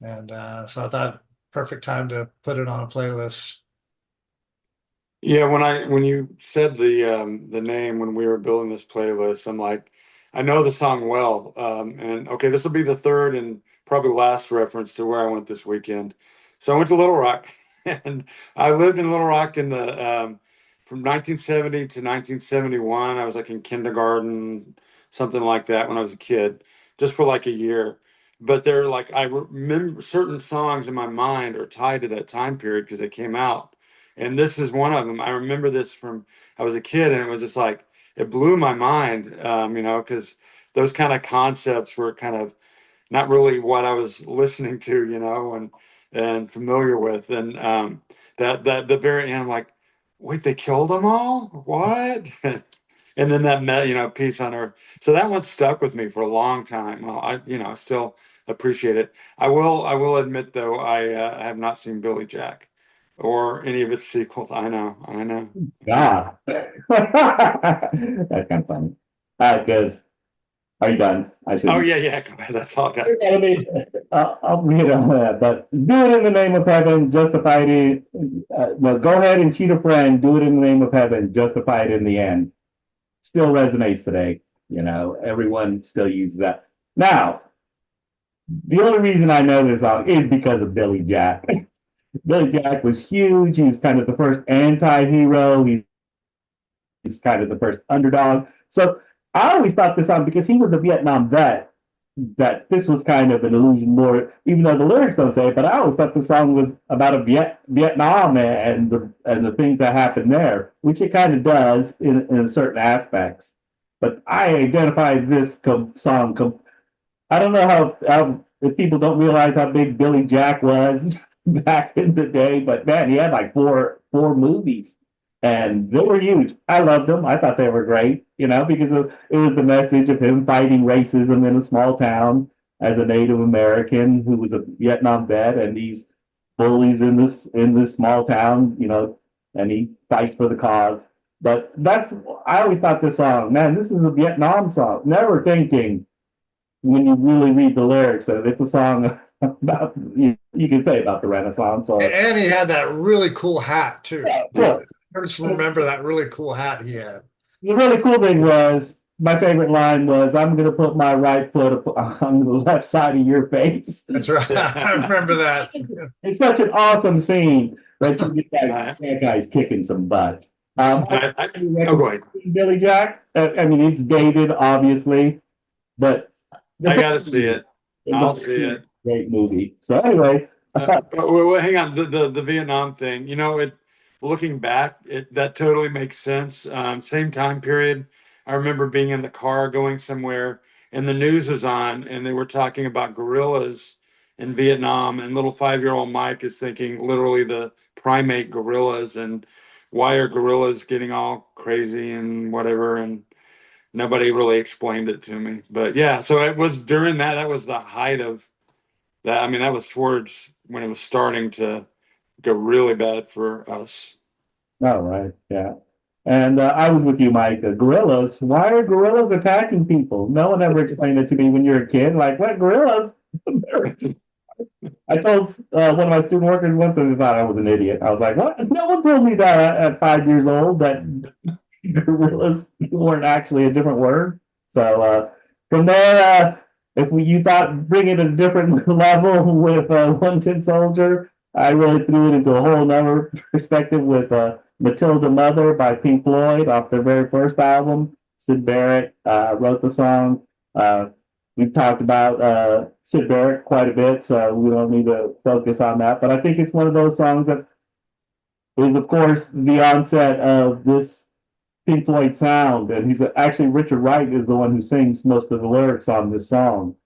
so I thought perfect time to put it on a playlist. Yeah, when you said the name when we were building this playlist, I'm like, I know the song well. And okay, this will be the third and probably last reference to where I went this weekend. So I went to Little Rock, and I lived in Little Rock in the from 1970 to 1971. I was like in kindergarten, something like that when I was a kid, just for like a year. But they're like I remember certain songs in my mind are tied to that time period because they came out, and this is one of them. I remember this from I was a kid, and it was just like it blew my mind, because those kind of concepts were kind of not really what I was listening to, and familiar with, and that the very end, I'm like, wait, they killed them all? What? And then that peace on earth. So that one stuck with me for a long time. Well, I still appreciate it. I will admit though, I have not seen Billy Jack or any of its sequels. I know, I know. God. That's kind of funny. All right, guys. Are you done? I Oh shouldn't. yeah, yeah. Go ahead. That's all I got. I mean, I'll read on that, but do it in the name of heaven, justify it. No, go ahead and cheat a friend. Do it in the name of heaven, justify it in the end. Still resonates today. You know, everyone still uses that. Now, the only reason I know this song is because of Billy Jack. Billy Jack was huge. He was kind of the first anti-hero. He's kind of the first underdog. So I always thought this song, because he was a Vietnam vet, that this was kind of an illusion more, even though the lyrics don't say it, but I always thought the song was about a Vietnam and the things that happened there, which it kind of does in certain aspects. But I identify this song. I don't know how if people don't realize how big Billy Jack was back in the day, but man, he had like four movies, and they were huge. I loved them. I thought they were great, you know, because it was the message of him fighting racism in a small town as a Native American who was a Vietnam vet, and these bullies in this small town, you know, and he fights for the cause. But that's I always thought this song, man, this is a Vietnam song. Never thinking when you really read the lyrics that it's a song about you can say about the Renaissance or And he had that really cool hat too. yeah, Yeah. I just remember that really cool hat he had. the really cool thing was my favorite line was I'm gonna put my right foot on the left side of your face. That's right. I remember that. It's such an awesome scene that you get I, that guy's kicking some butt. I, oh, go ahead. Billy Jack. I mean, it's dated, obviously, but I got to the see it. I'll see it. great movie. So anyway, But hang on, the Vietnam thing. You know, it looking back, it that totally makes sense. Same time period. I remember being in the car going somewhere, and the news was on, and they were talking about gorillas in Vietnam, and little 5-year-old Mike is thinking literally the primate gorillas, and why are gorillas getting all crazy and whatever, and nobody really explained it to me. But yeah, so it was during that. That was the height of that. I mean, that was towards when it was starting to go really bad for us. oh, right, yeah. And I was with you, Mike. Gorillas. Why are gorillas attacking people? No one ever explained it to me when you're a kid. Like, what gorillas? I told one of my student workers once, and they thought I was an idiot. I was like, what? No one told me that at 5 years old that gorillas weren't actually a different word. So from there, if you thought bring it a different level with One Tin Soldier, I really threw it into a whole nother perspective with Matilda Mother by Pink Floyd off their very first album. Sid Barrett wrote the song. Uh, we've talked about Sid Barrett quite a bit, so we don't need to focus on that. But I think it's one of those songs that is, of course, the onset of this Pink Floyd sound, and he's actually Richard Wright is the one who sings most of the lyrics on this song.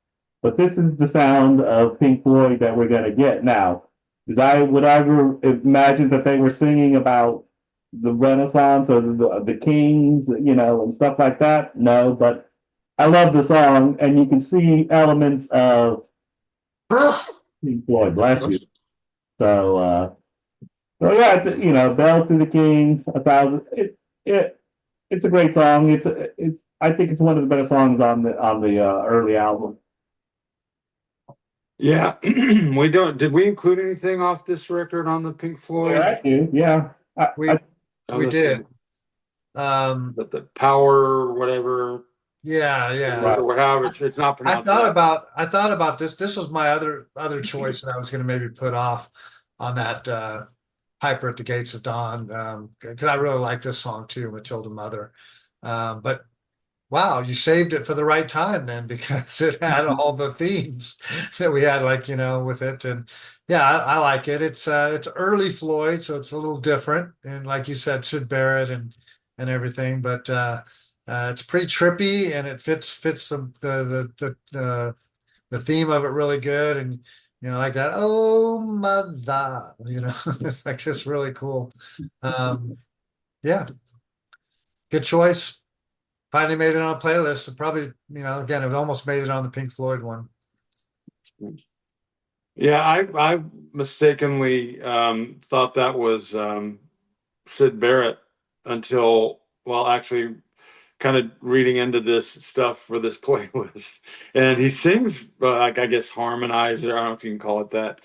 But this is the sound of Pink Floyd that we're gonna get now. Would I ever imagine that they were singing about the Renaissance or the Kings, you know, and stuff like that? No, but I love the song, and you can see elements of Pink Floyd. Bless you. So, so yeah, you know, "Bell to the Kings," a thousand. It's a great song. It's I think it's one of the better songs on the early album. Yeah, we don't. Did we include anything off this record on the Pink Yeah, I Floyd? do. Yeah, We Oh, we that's did. Um, but the power, whatever, yeah, yeah. right. or however it's not I pronounced thought that. about I thought about this. This was my other choice that I was going to maybe put off on that Piper at the Gates of Dawn, because I really like this song too, Matilda Mother. But wow, you saved it for the right time then, because it had all the themes that we had, like, with it. And yeah, I like it. It's early Floyd, so it's a little different. And like you said, Sid Barrett and everything, but it's pretty trippy, and it fits the theme of it really good. And like that, oh mother, it's like just really cool. Um, yeah, good choice. Finally made it on a playlist. It probably, again, it almost made it on the Pink Floyd one. Yeah, I mistakenly thought that was Sid Barrett until, well, actually, kind of reading into this stuff for this playlist, and he sings like I guess harmonizer. I don't know if you can call it that,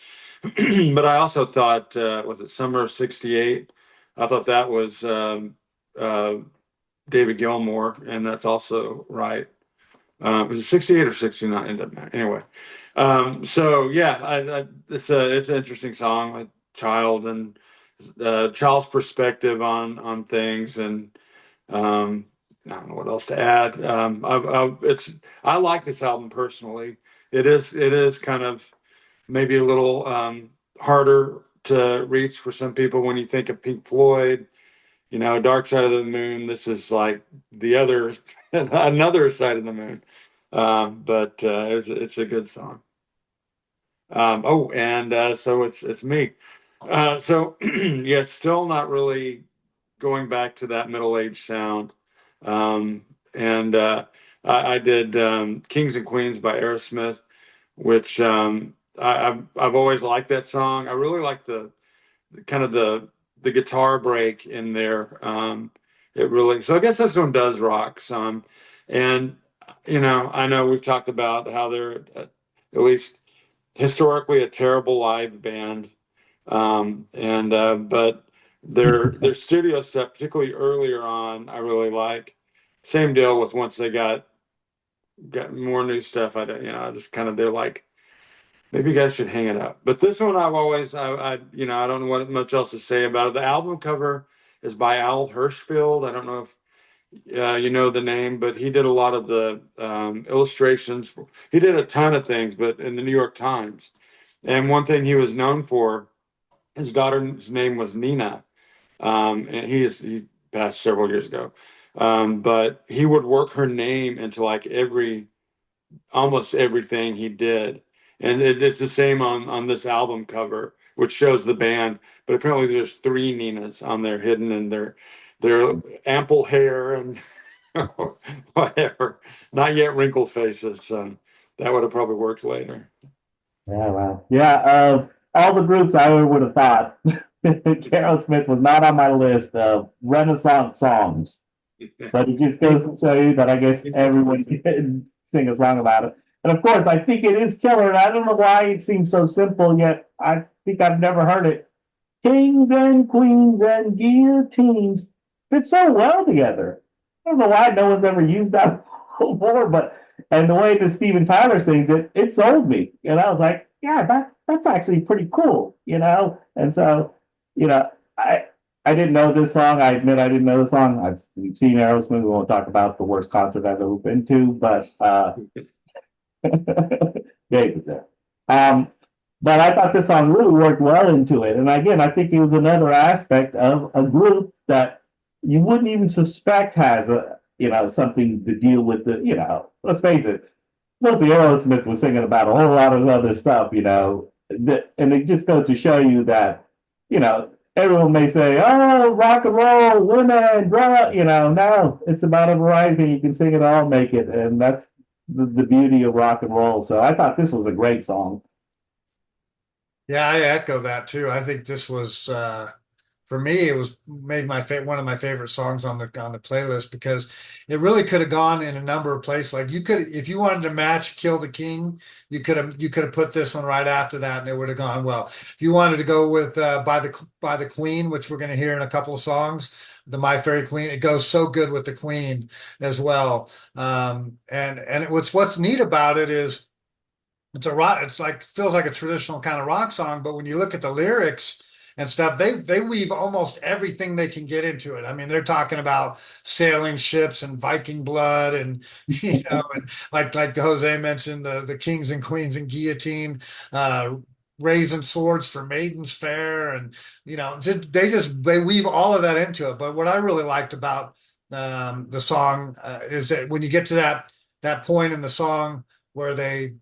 but I also thought was it Summer of '68? I thought that was uh, David Gilmour, and that's also right. Was it '68 or '69? It doesn't matter. Anyway, so yeah, it's an interesting song, like child and child's perspective on things, and I don't know what else to add. I like this album personally. It is kind of maybe a little harder to reach for some people when you think of Pink Floyd, Dark Side of the Moon. This is like the other, another side of the moon. But it's a good song. Oh, and so it's me. So yeah, still not really going back to that middle age sound. And I did Kings and Queens by Aerosmith, which I've always liked that song. I really like the kind of the guitar break in there. It really, so I guess this one does rock some. And I know we've talked about how they're at least historically a terrible live band. And but their studio stuff, particularly earlier on, I really like. Same deal with once they got more new stuff. I don't, I just kind of they're like, maybe you guys should hang it up. But this one, I don't know what much else to say about it. The album cover is by Al Hirschfeld. I don't know if you know the name, but he did a lot of the illustrations. He did a ton of things, but in the New York Times. And one thing he was known for, his daughter's name was Nina, and he passed several years ago. But he would work her name into like almost everything he did. And it's the same on this album cover, which shows the band. But apparently there's three Ninas on there hidden in their ample hair and whatever. Not yet wrinkled faces. So that would have probably worked later. Yeah, wow. Yeah, all the groups I would have thought Aerosmith was not on my list of Renaissance songs. But it just goes to show you that I guess everyone can sing a song about it. And of course, I think it is killer. And I don't know why it seems so simple, yet I think I've never heard it. Kings and queens and guillotines fit so well together. I don't know why no one's ever used that before, but and the way that Steven Tyler sings it, it sold me. And I was like, yeah, that's actually pretty cool, And so, I I didn't know this song. I admit I didn't know the song. I've seen Aerosmith. We won't talk about the worst concert I've ever been to, but David there. Um, but I thought this song really worked well into it. And again, I think it was another aspect of a group that you wouldn't even suspect has something to deal with let's face it, mostly Aerosmith was singing about a whole lot of other stuff, and it just goes to show you that, everyone may say, oh, rock and roll, women, no, it's about a variety. You can sing it all, make it. And that's the beauty of rock and roll. So I thought this was a great song. Yeah, I echo that too. I think this was for me, it was made one of my favorite songs on the playlist because it really could have gone in a number of places. Like you could, if you wanted to match "Kill the King," you could have put this one right after that, and it would have gone well. If you wanted to go with by the Queen, which we're going to hear in a couple of songs, the My Fairy Queen, it goes so good with the Queen as well. And what's neat about it is it's a rock. It's like feels like a traditional kind of rock song, but when you look at the lyrics and stuff, they weave almost everything they can get into it. I mean, they're talking about sailing ships and Viking blood, and and like Jose mentioned, the kings and queens and guillotine, raising swords for maidens fair, and they weave all of that into it. But what I really liked about the song is that when you get to that point in the song where they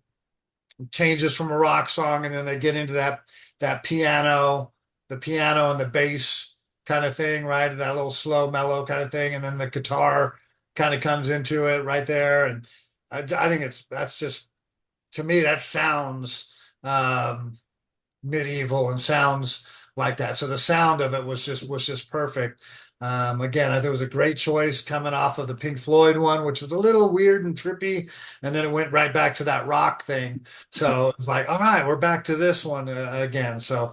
changes from a rock song and then they get into that piano, the piano and the bass kind of thing, right? That little slow mellow kind of thing, and then the guitar kind of comes into it right there. And I think that's just, to me, that sounds medieval and sounds like that. So the sound of it was just perfect. Again, I think it was a great choice coming off of the Pink Floyd one, which was a little weird and trippy, and then it went right back to that rock thing. So it was like, all right, we're back to this one again. So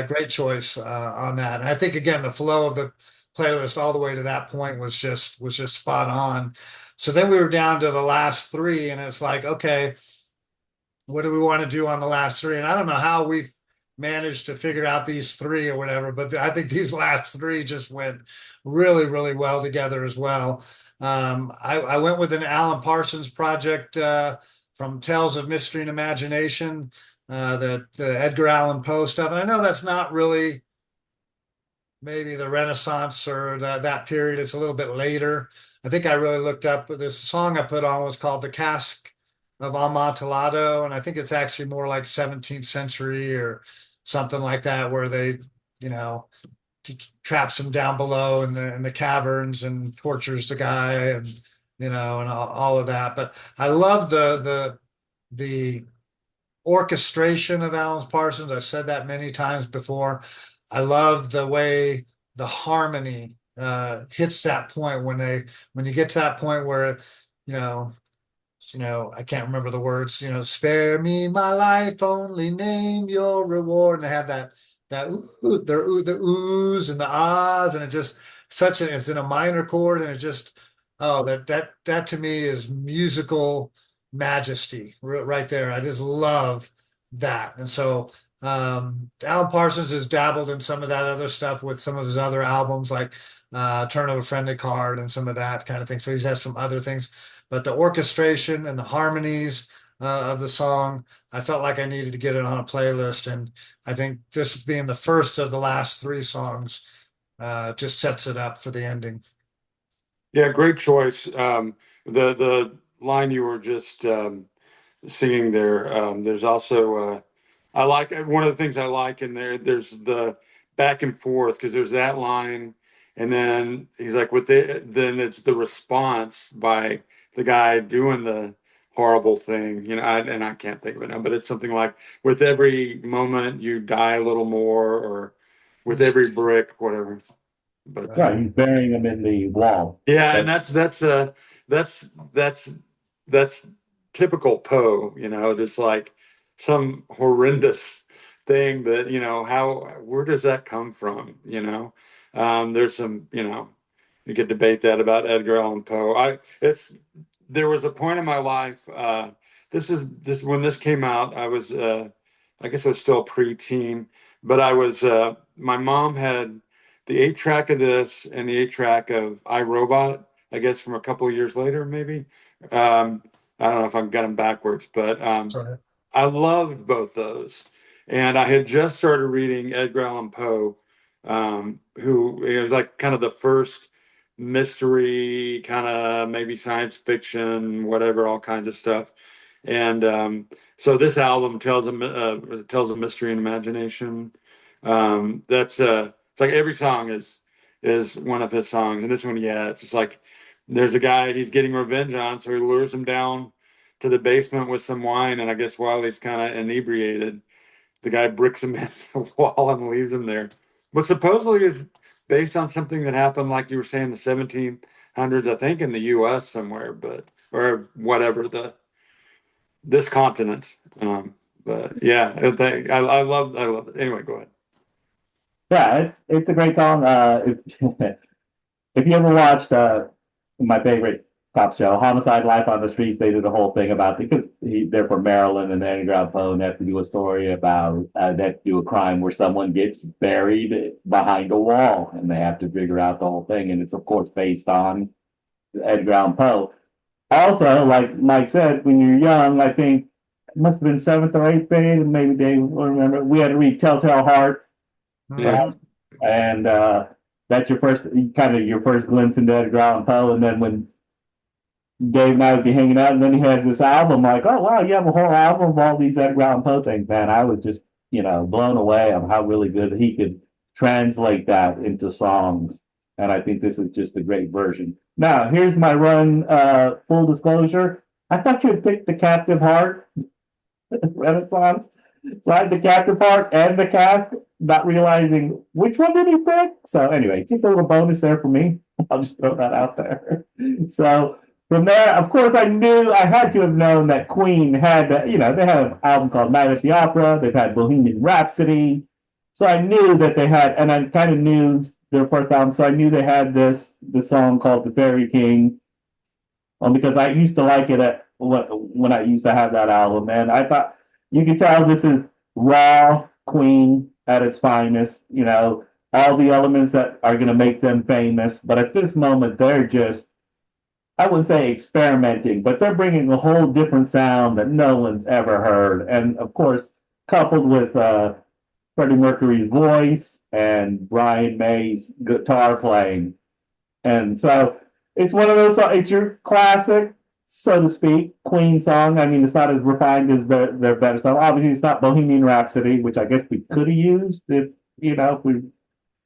great choice on that. And I think again, the flow of the playlist all the way to that point was just spot on. So then we were down to the last three, and it's like, okay, what do we want to do on the last three? And I don't know how we've managed to figure out these three or whatever, but I think these last three just went really, really well together as well. I went with an Alan Parsons project from Tales of Mystery and Imagination, the Edgar Allan Poe stuff. And I know that's not really maybe the Renaissance or that period. It's a little bit later. I think I really looked up this song I put on was called The Cask of Amontillado, and I think it's actually more like 17th century or something like that, where they, you know, traps him down below in the caverns and tortures the guy, and and all of that. But I love the orchestration of Alan Parsons. I've said that many times before. I love the way the harmony hits that point when you get to that point where you know I can't remember the words. Spare me my life, only name your reward, and they have that the oohs and the ahs, and it just it's in a minor chord, and it just that to me is musical majesty right there. I just love that, and so Alan Parsons has dabbled in some of that other stuff with some of his other albums, like Turn of a Friendly Card and some of that kind of thing. So he's has some other things, but the orchestration and the harmonies of the song, I felt like I needed to get it on a playlist, and I think this being the first of the last three songs just sets it up for the ending. Yeah, great choice. The line you were just singing there. There's also I like one of the things I like in there. There's the back and forth because there's that line, and then he's like then it's the response by the guy doing the horrible thing. And I can't think of it now, but it's something like, with every moment you die a little more, or with every brick, whatever. But Yeah, he's burying him in the wall. yeah, and that's typical Poe, just like some horrendous thing that, where does that come from? There's some, you could debate that about Edgar Allan Poe. There was a point in my life, this when this came out, I was I guess I was still preteen, but my mom had the 8-track of this and the 8-track of iRobot, I guess from a couple of years later, maybe. I don't know if I've got them backwards, but Sorry. I loved both those. And I had just started reading Edgar Allan Poe, who it was like kind of the first mystery, kind of maybe science fiction, whatever, all kinds of stuff. And so this album tells a mystery and imagination. That's it's like every song is one of his songs, and this one, yeah, it's just like there's a guy he's getting revenge on, so he lures him down to the basement with some wine, and I guess while he's kind of inebriated, the guy bricks him in the wall and leaves him there. But supposedly is based on something that happened, like you were saying, the 1700s, I think, in the U.S. somewhere, or whatever this continent. But yeah, I love it. Anyway, go ahead. Yeah, it's a great song. If you ever watched my favorite cop show, Homicide: Life on the Streets, they did a whole thing about because they're from Maryland, and Edgar Allan Poe, and they have to do a story about they have to do a crime where someone gets buried behind a wall, and they have to figure out the whole thing, and it's of course based on Edgar Allan Poe. Also, like Mike said, when you're young, I think it must have been seventh or eighth grade, maybe Dave will remember. We had to read Telltale Heart, Yeah. and that's your first glimpse into Edgar Allan Poe. And then when Dave and I would be hanging out, and then he has this album, like, oh wow, you have a whole album of all these Edgar Allan Poe things, man. I was just blown away of how really good he could translate that into songs. And I think this is just a great version. Now, here's my run. Full disclosure, I thought you had picked the Captive Heart Renaissance. So I had the Captive Heart and the Cask. not realizing which one did he pick. So anyway, just a little bonus there for me. I'll just throw that out there. So from there, of course, I had to have known that Queen had, they had an album called Night at the Opera. They've had Bohemian Rhapsody. So I knew that they had, and I kind of knew their first album. So I knew they had this song called The Fairy King, because I used to like it when I used to have that album, and I thought you could tell this is raw Queen at its finest. All the elements that are going to make them famous, but at this moment they're just, I wouldn't say experimenting, but they're bringing a whole different sound that no one's ever heard, and of course, coupled with Freddie Mercury's voice and Brian May's guitar playing, and so it's one of those. It's your classic, so to speak, Queen song. I mean, it's not as refined as their better stuff. Obviously, it's not Bohemian Rhapsody, which I guess we could have used if we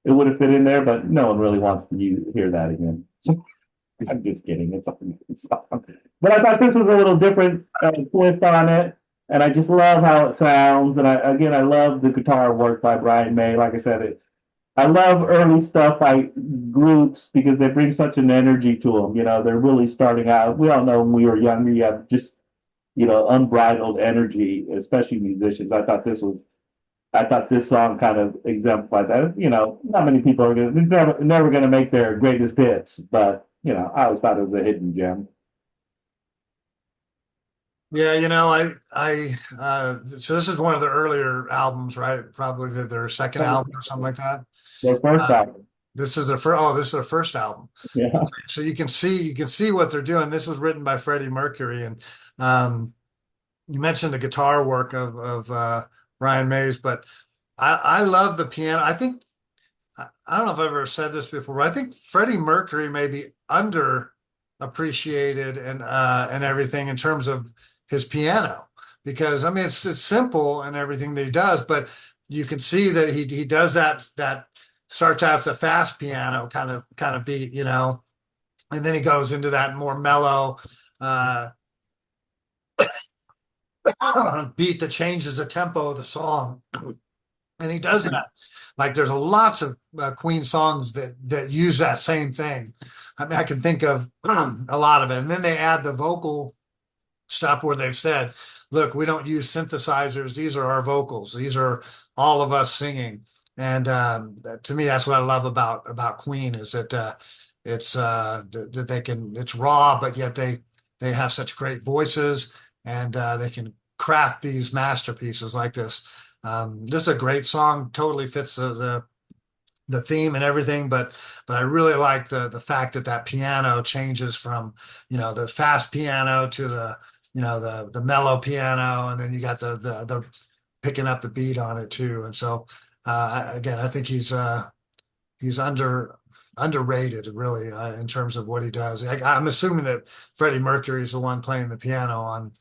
it would have fit in there. But no one really wants to hear that again. I'm just kidding. It's a good song. But I thought this was a little different twist on it, and I just love how it sounds. And I love the guitar work by Brian May. Like I said, I love early stuff by groups because they bring such an energy to them. They're really starting out. We all know when we were younger, you have just, unbridled energy, especially musicians. I thought this song kind of exemplified that. Not many people are going to, it's never going to make their greatest hits, but, I always thought it was a hidden gem. Yeah, so this is one of the earlier albums, right? Probably their second album or something like that. Their first Uh, album. this is their first album. Yeah. So you can see what they're doing. This was written by Freddie Mercury, and um, you mentioned the guitar work of Brian Mays, but I love the piano. I don't know if I've ever said this before, but I think Freddie Mercury may be underappreciated and everything in terms of his piano, because I mean it's simple and everything that he does, but you can see that he does that starts out as a fast piano kind of beat, and then he goes into that more mellow uh, beat that changes the tempo of the song, and he does that. Like there's lots of Queen songs that use that same thing. I mean, I can think of a lot of it, and then they add the vocal stuff where they've said, "Look, we don't use synthesizers. These are our vocals. These are all of us singing." And to me, that's what I love about Queen is that that they can. It's raw, but yet they have such great voices, and they can craft these masterpieces like this. This is a great song. Totally fits the theme and everything, but I really like the fact that piano changes from the fast piano to the mellow piano, and then you got the picking up the beat on it too. And so again, I think he's underrated really in terms of what he does. I'm assuming that Freddie Mercury is the one playing the piano on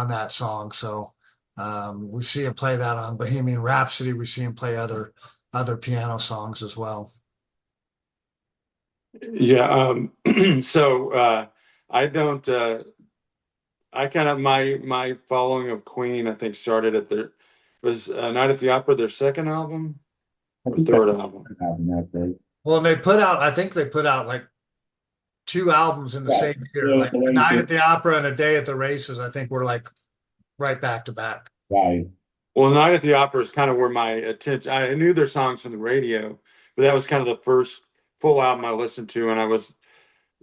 that song. So we see him play that on Bohemian Rhapsody. We see him play other piano songs as well. Yeah. So I don't. I kind of my following of Queen, I think, started at their was Night at the Opera, their second album I or think that's third album. that day. Well, and I think they put out like two albums in the Yeah. same year, Yeah, like A Night at the Opera and A Day at the Races. I think were like right back to back. right. Well, Night at the Opera is kind of where my attention. I knew their songs from the radio, but that was kind of the first full album I listened to, and I was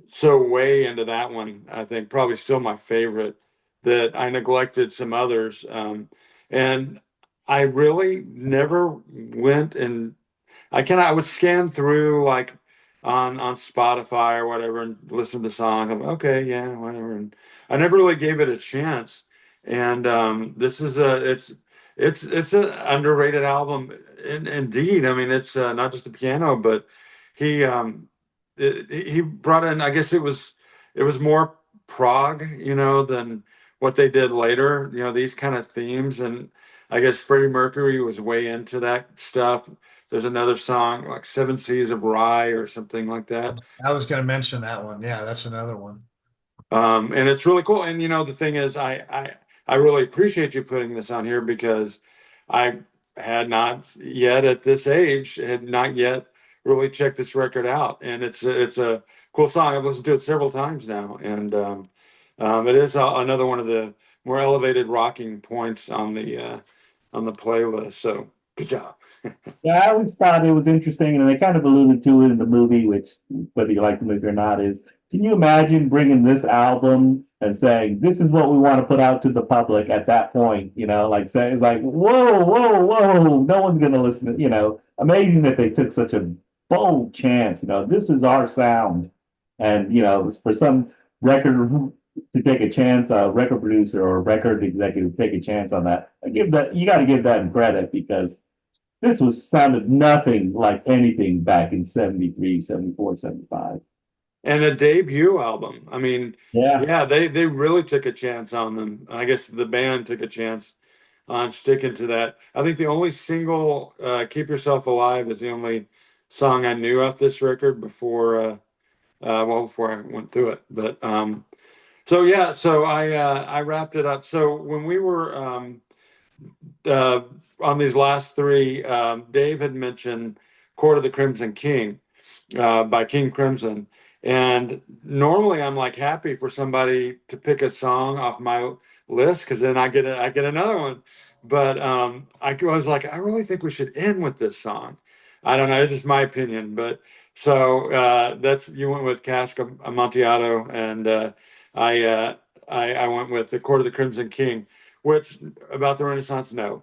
so way into that one. I think probably still my favorite. That I neglected some others, and I really never went and I would scan through like on Spotify or whatever and listen to the song. I'm okay, yeah, whatever. And I never really gave it a chance. And this is it's an underrated album. Indeed, I mean it's not just the piano, but he he brought in. I guess it was more prog, than what they did later. These kind of themes, and I guess Freddie Mercury was way into that stuff. There's another song like Seven Seas of Rye or something like that. I was going to mention that one. Yeah, that's another one. And it's really cool. And the thing is, I really appreciate you putting this on here because I had not yet at this age had not yet really checked this record out, and it's a cool song. I've listened to it several times now, and it is another one of the more elevated rocking points on the playlist. So good job. Yeah, I always thought it was interesting, and they kind of alluded to it in the movie, which whether you like the movie or not, is can you imagine bringing this album and saying this is what we want to put out to the public at that point? You know, like say it's like whoa, whoa, whoa, no one's gonna listen to, you know, amazing that they took such a bold chance. You know, this is our sound, and you know, for some record to take a chance, a record producer or a record executive take a chance on that. I give that you got to give that credit because this was sounded nothing like anything back in 73, 74, 75. And a debut album. I mean, Yeah. yeah, they really took a chance on them. I guess the band took a chance on sticking to that. I think the only single, "Keep Yourself Alive," is the only song I knew off this record before I went through it. But so yeah, so I wrapped it up. So when we were uh, on these last three, Dave had mentioned "Court of the Crimson King" by King Crimson. And normally I'm like happy for somebody to pick a song off my list because then I get another one. But I was like, I really think we should end with this song. I don't know, it's just my opinion, but so that's you went with Cask Amontillado, and I went with the Court of the Crimson King, which about the Renaissance, no,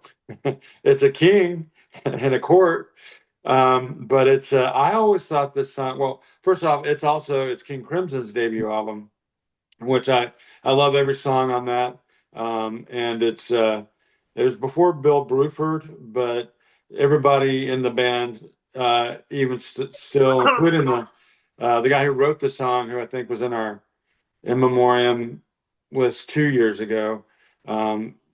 it's a king and a court, but it's I always thought this song. Well, first off, it's King Crimson's debut album, which I love every song on that. And it was before Bill Bruford, but everybody in the band, even still, including the guy who wrote the song, who I think was in our in memoriam list 2 years ago.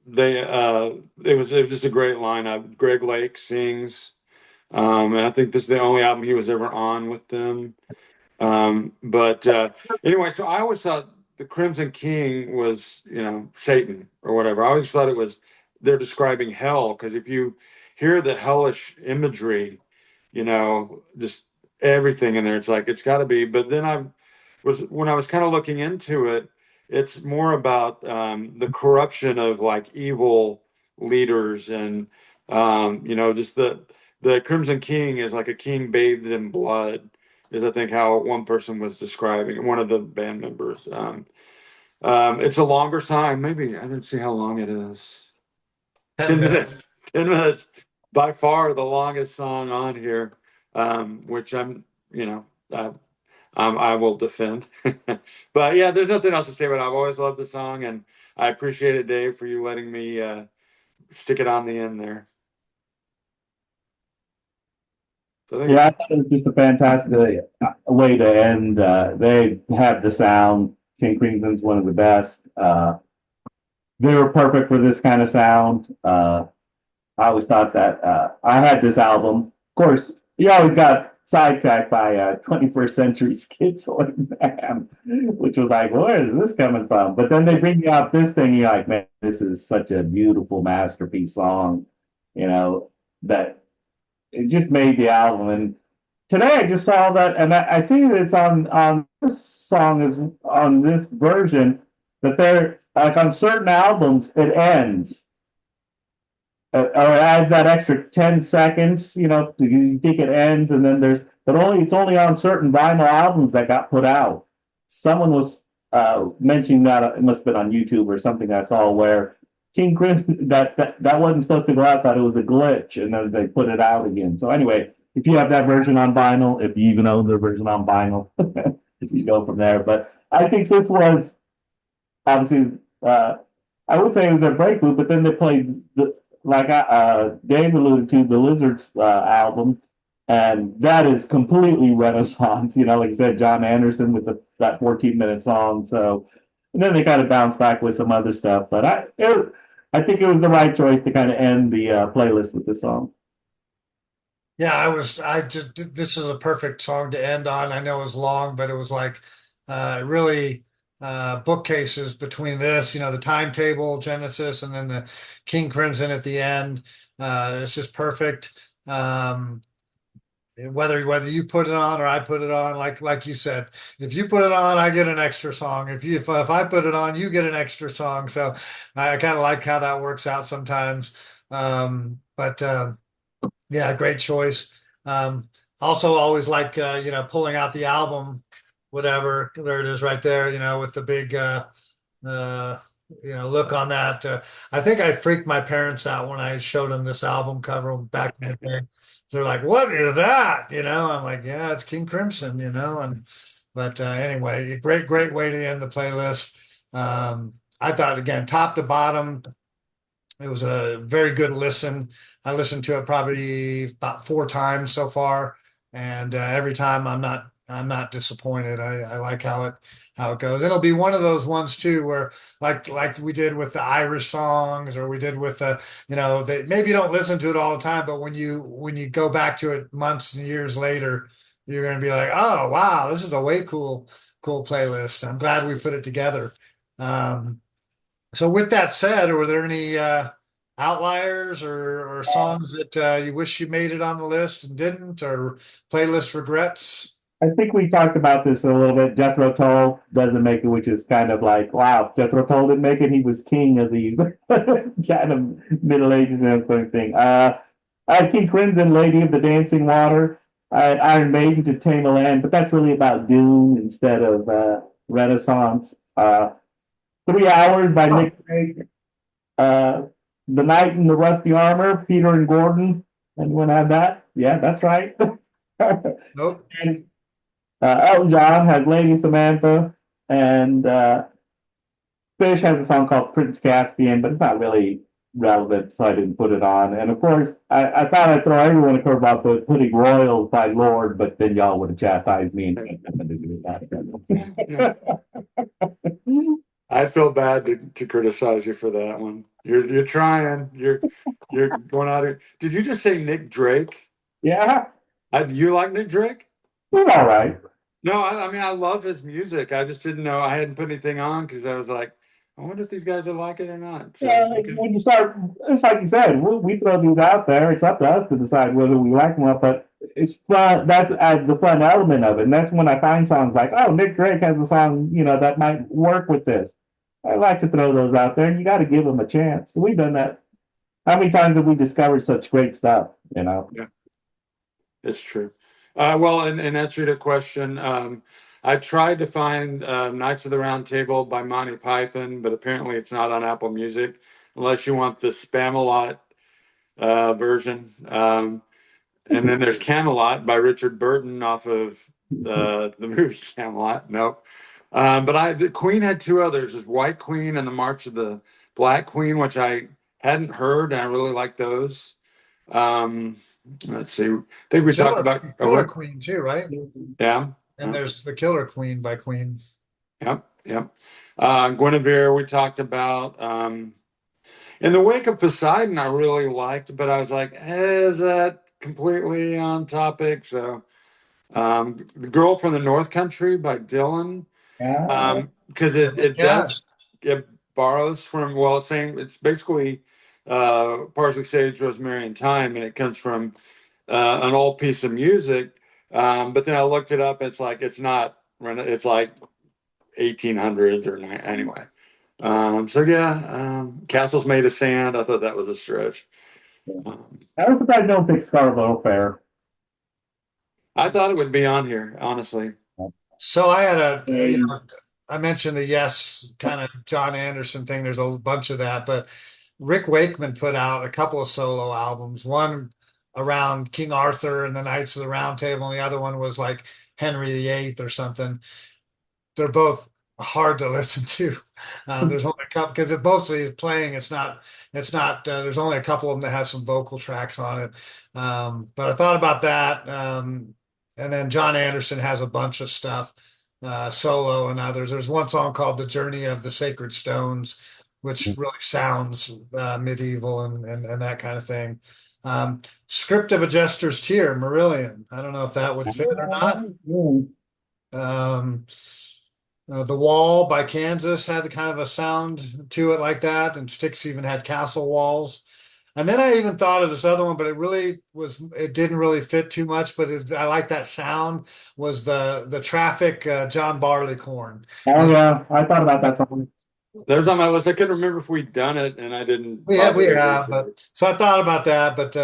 They it was just a great lineup. Greg Lake sings. And I think this is the only album he was ever on with them. But anyway, so I always thought the Crimson King was, you know, Satan or whatever. I always thought it was they're describing hell because if you hear the hellish imagery, you know, just everything in there, it's like it's got to be. But then I was when I was kind of looking into it, it's more about the corruption of like evil leaders and you know, just the Crimson King is like a king bathed in blood, is I think how one person was describing one of the band members. It's a longer song. Maybe I didn't see how long it is. 10 10 minutes. minutes. 10 minutes. By far the longest song on here, which I'm, you know, I will defend. But yeah, there's nothing else to say. But I've always loved the song, and I appreciate it, Dave, for you letting me stick it on the end there. So I think Yeah, I it's thought it was just a fantastic way to end. They have the sound. King Crimson's one of the best. They were perfect for this kind of sound. I always thought that I had this album. Of course, you always got sidetracked by 21st Century Schizoid Man, which was like, where is this coming from? But then they bring you out this thing, you're like, man, this is such a beautiful masterpiece song, you know, that it just made the album. And today I just saw that, and I see that it's on this song is on this version that they're like on certain albums it ends or adds that extra 10 seconds, you know, you think it ends, and then but it's only on certain vinyl albums that got put out. Someone was mentioning that it must have been on YouTube or something I saw where King Crimson that wasn't supposed to go out, that it was a glitch, and then they put it out again. So anyway, if you have that version on vinyl, if you even own the version on vinyl, you go from there. But I think this was obviously I would say it was their breakthrough, but then they played like Dave alluded to the Lizards album, and that is completely Renaissance. You know, like I said, John Anderson with that 14-minute song. So, and then they kind of bounced back with some other stuff. But I think it was the right choice to kind of end the playlist with this song. Yeah, I just, this is a perfect song to end on. I know it was long, but it was like, really, bookcases between this, the timetable, Genesis, and then the King Crimson at the end. It's just perfect. Whether you put it on or I put it on, like you said, if you put it on, I get an extra song. If I put it on, you get an extra song. So I kind of like how that works out sometimes. But yeah, great choice. Also, always like pulling out the album, whatever. There it is, right there. With the big uh, look on that. I think I freaked my parents out when I showed them this album cover back in the day. They're like, "What is that?" I'm like, "Yeah, it's King Crimson." And but anyway, great way to end the playlist. I thought again, top to bottom, it was a very good listen. I listened to it probably about 4 times so far, and every time I'm not disappointed. I like how it goes. It'll be one of those ones too where like we did with the Irish songs, or we did with the they maybe you don't listen to it all the time, but when you go back to it months and years later, you're going to be like, oh wow, this is a way cool playlist. I'm glad we put it together. So with that said, were there any outliers or songs that you wish you made it on the list and didn't, or playlist regrets? I think we talked about this a little bit. Jethro Tull doesn't make it, which is kind of like, wow, Jethro Tull didn't make it. He was king of the kind of Middle Ages and everything. King Crimson, Lady of the Dancing Water, Iron Maiden to Tame a Land, but that's really about doom instead of Renaissance. 3 Hours by Nick Drake. The Knight in the Rusty Armor, Peter and Gordon. Anyone have that? Yeah, that's right. Nope. And Elton John has Lady Samantha, and Fish has a song called Prince Caspian, but it's not really relevant, so I didn't put it on. And of course, I thought I'd throw everyone a curveball for putting Royals by Lord, but then y'all would have chastised me and had nothing to do with that. I feel bad to criticize you for that one. You're trying. You're going out here. Did you just say Nick Drake? Yeah, You like Nick Drake? it's all right. No, I mean I love his music. I just didn't know I hadn't put anything on because I was like, I wonder if these guys will like it or not. So Yeah, okay. when you start, it's like you said, we throw these out there. It's up to us to decide whether we like them or not. But it's fun. That's the fun element of it, and that's when I find songs like, oh, Nick Drake has a song, that might work with this. I like to throw those out there, and you got to give them a chance. So we've done that. How many times have we discovered such great stuff? Yeah, it's true. Well, and answer to the question, I tried to find Knights of the Round Table by Monty Python, but apparently it's not on Apple Music unless you want the Spamalot version. And then there's Camelot by Richard Burton off of the movie Camelot. Nope. But the Queen had two others: there's White Queen and the March of the Black Queen, which I hadn't heard, and I really like those. Um, let's see. I think we talked about Killer Queen too, right? Yeah. And there's the Killer Queen by Queen. Yep. Yep. Guinevere, we talked about. In the Wake of Poseidon, I really liked, but I was like, is that completely on topic? So, The Girl from the North Country by Dylan, Yeah. because it Yeah. does, it borrows from, well, it's basically Parsley, Sage, Rosemary, and Thyme, and it comes from an old piece of music. But then I looked it up. It's not, it's like 1800s or anyway. So yeah, Castles Made of Sand. I thought that was a stretch. I was surprised no one picked Scarborough Fair. I thought it would be on here, honestly. So I had I mentioned the Yes kind of John Anderson thing. There's a bunch of that, but Rick Wakeman put out a couple of solo albums. One around King Arthur and the Knights of the Round Table, and the other one was like Henry VIII or something. They're both hard to listen to. There's only a couple because it mostly is playing. It's not. It's not. There's only a couple of them that have some vocal tracks on it. But I thought about that. And then John Anderson has a bunch of stuff, solo and others. There's one song called "The Journey of the Sacred Stones," which really sounds medieval and that kind of thing. Script of a Jester's Tear, Marillion. I don't know if that would fit or not. Um, The Wall by Kansas had kind of a sound to it like that, and Styx even had Castle Walls. And then I even thought of this other one, but it didn't really fit too much. But I like that sound. Was the Traffic John Barleycorn? Oh And yeah, I thought about that song. That was on my list. I couldn't remember if we'd done it, and I didn't we bother to have, but research. so I thought about that. But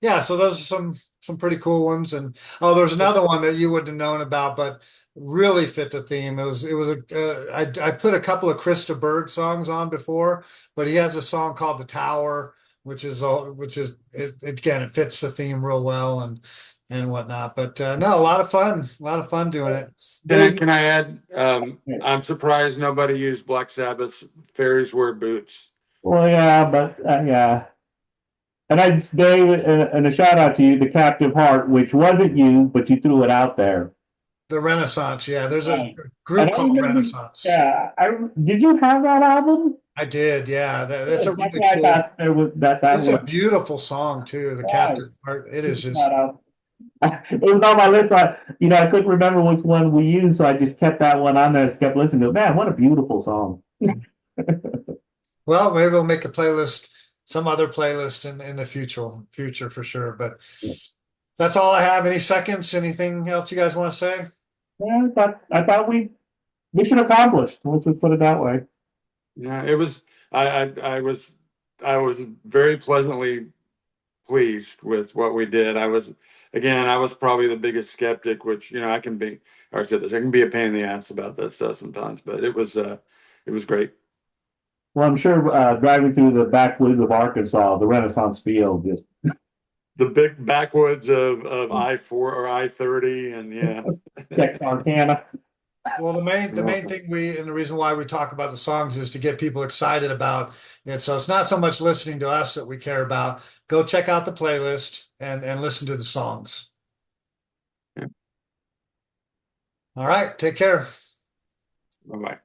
yeah, so those are some pretty cool ones. And oh, there's another one that you wouldn't have known about, but really fit the theme. It was a I put a couple of Krista Berg songs on before, but he has a song called The Tower, again, it fits the theme real well and whatnot. But no, a lot of fun doing it. Can I add? I'm surprised nobody used Black Sabbath's "Fairies Wear Boots." Well, yeah, but yeah. And I just gave and a shout out to you, the Captive Heart, which wasn't you, but you threw it out there. The Renaissance, yeah. There's a Right. And group I called remember, Renaissance. yeah, I did you have that album? I did, yeah. That's a Yes, that's really why I cool. thought there was that It's was a beautiful song too. The right. Captive Heart. It is Check that just out. It was on my list. I couldn't remember which one we used, so I just kept that one on there. Just kept listening to it. Man, what a beautiful song. well, maybe we'll make a playlist, some other playlist in the future for sure. But that's all I have. Any seconds? Anything else you guys want to say? Yeah, I thought we mission accomplished. Let's just put it that way. Yeah, it was. I was very pleasantly pleased with what we did. I was probably the biggest skeptic, which I can be. Or I said this, I can be a pain in the ass about that stuff sometimes, but it was great. Well, I'm sure driving through the backwoods of Arkansas, the Renaissance Field, just The big backwoods of I-4 or I-30, and yeah. Texarkana. Well, the main thing and the reason why we talk about the songs is to get people excited about it. So it's not so much listening to us that we care about. Go check out the playlist and listen to the songs. All right, take care. Bye bye.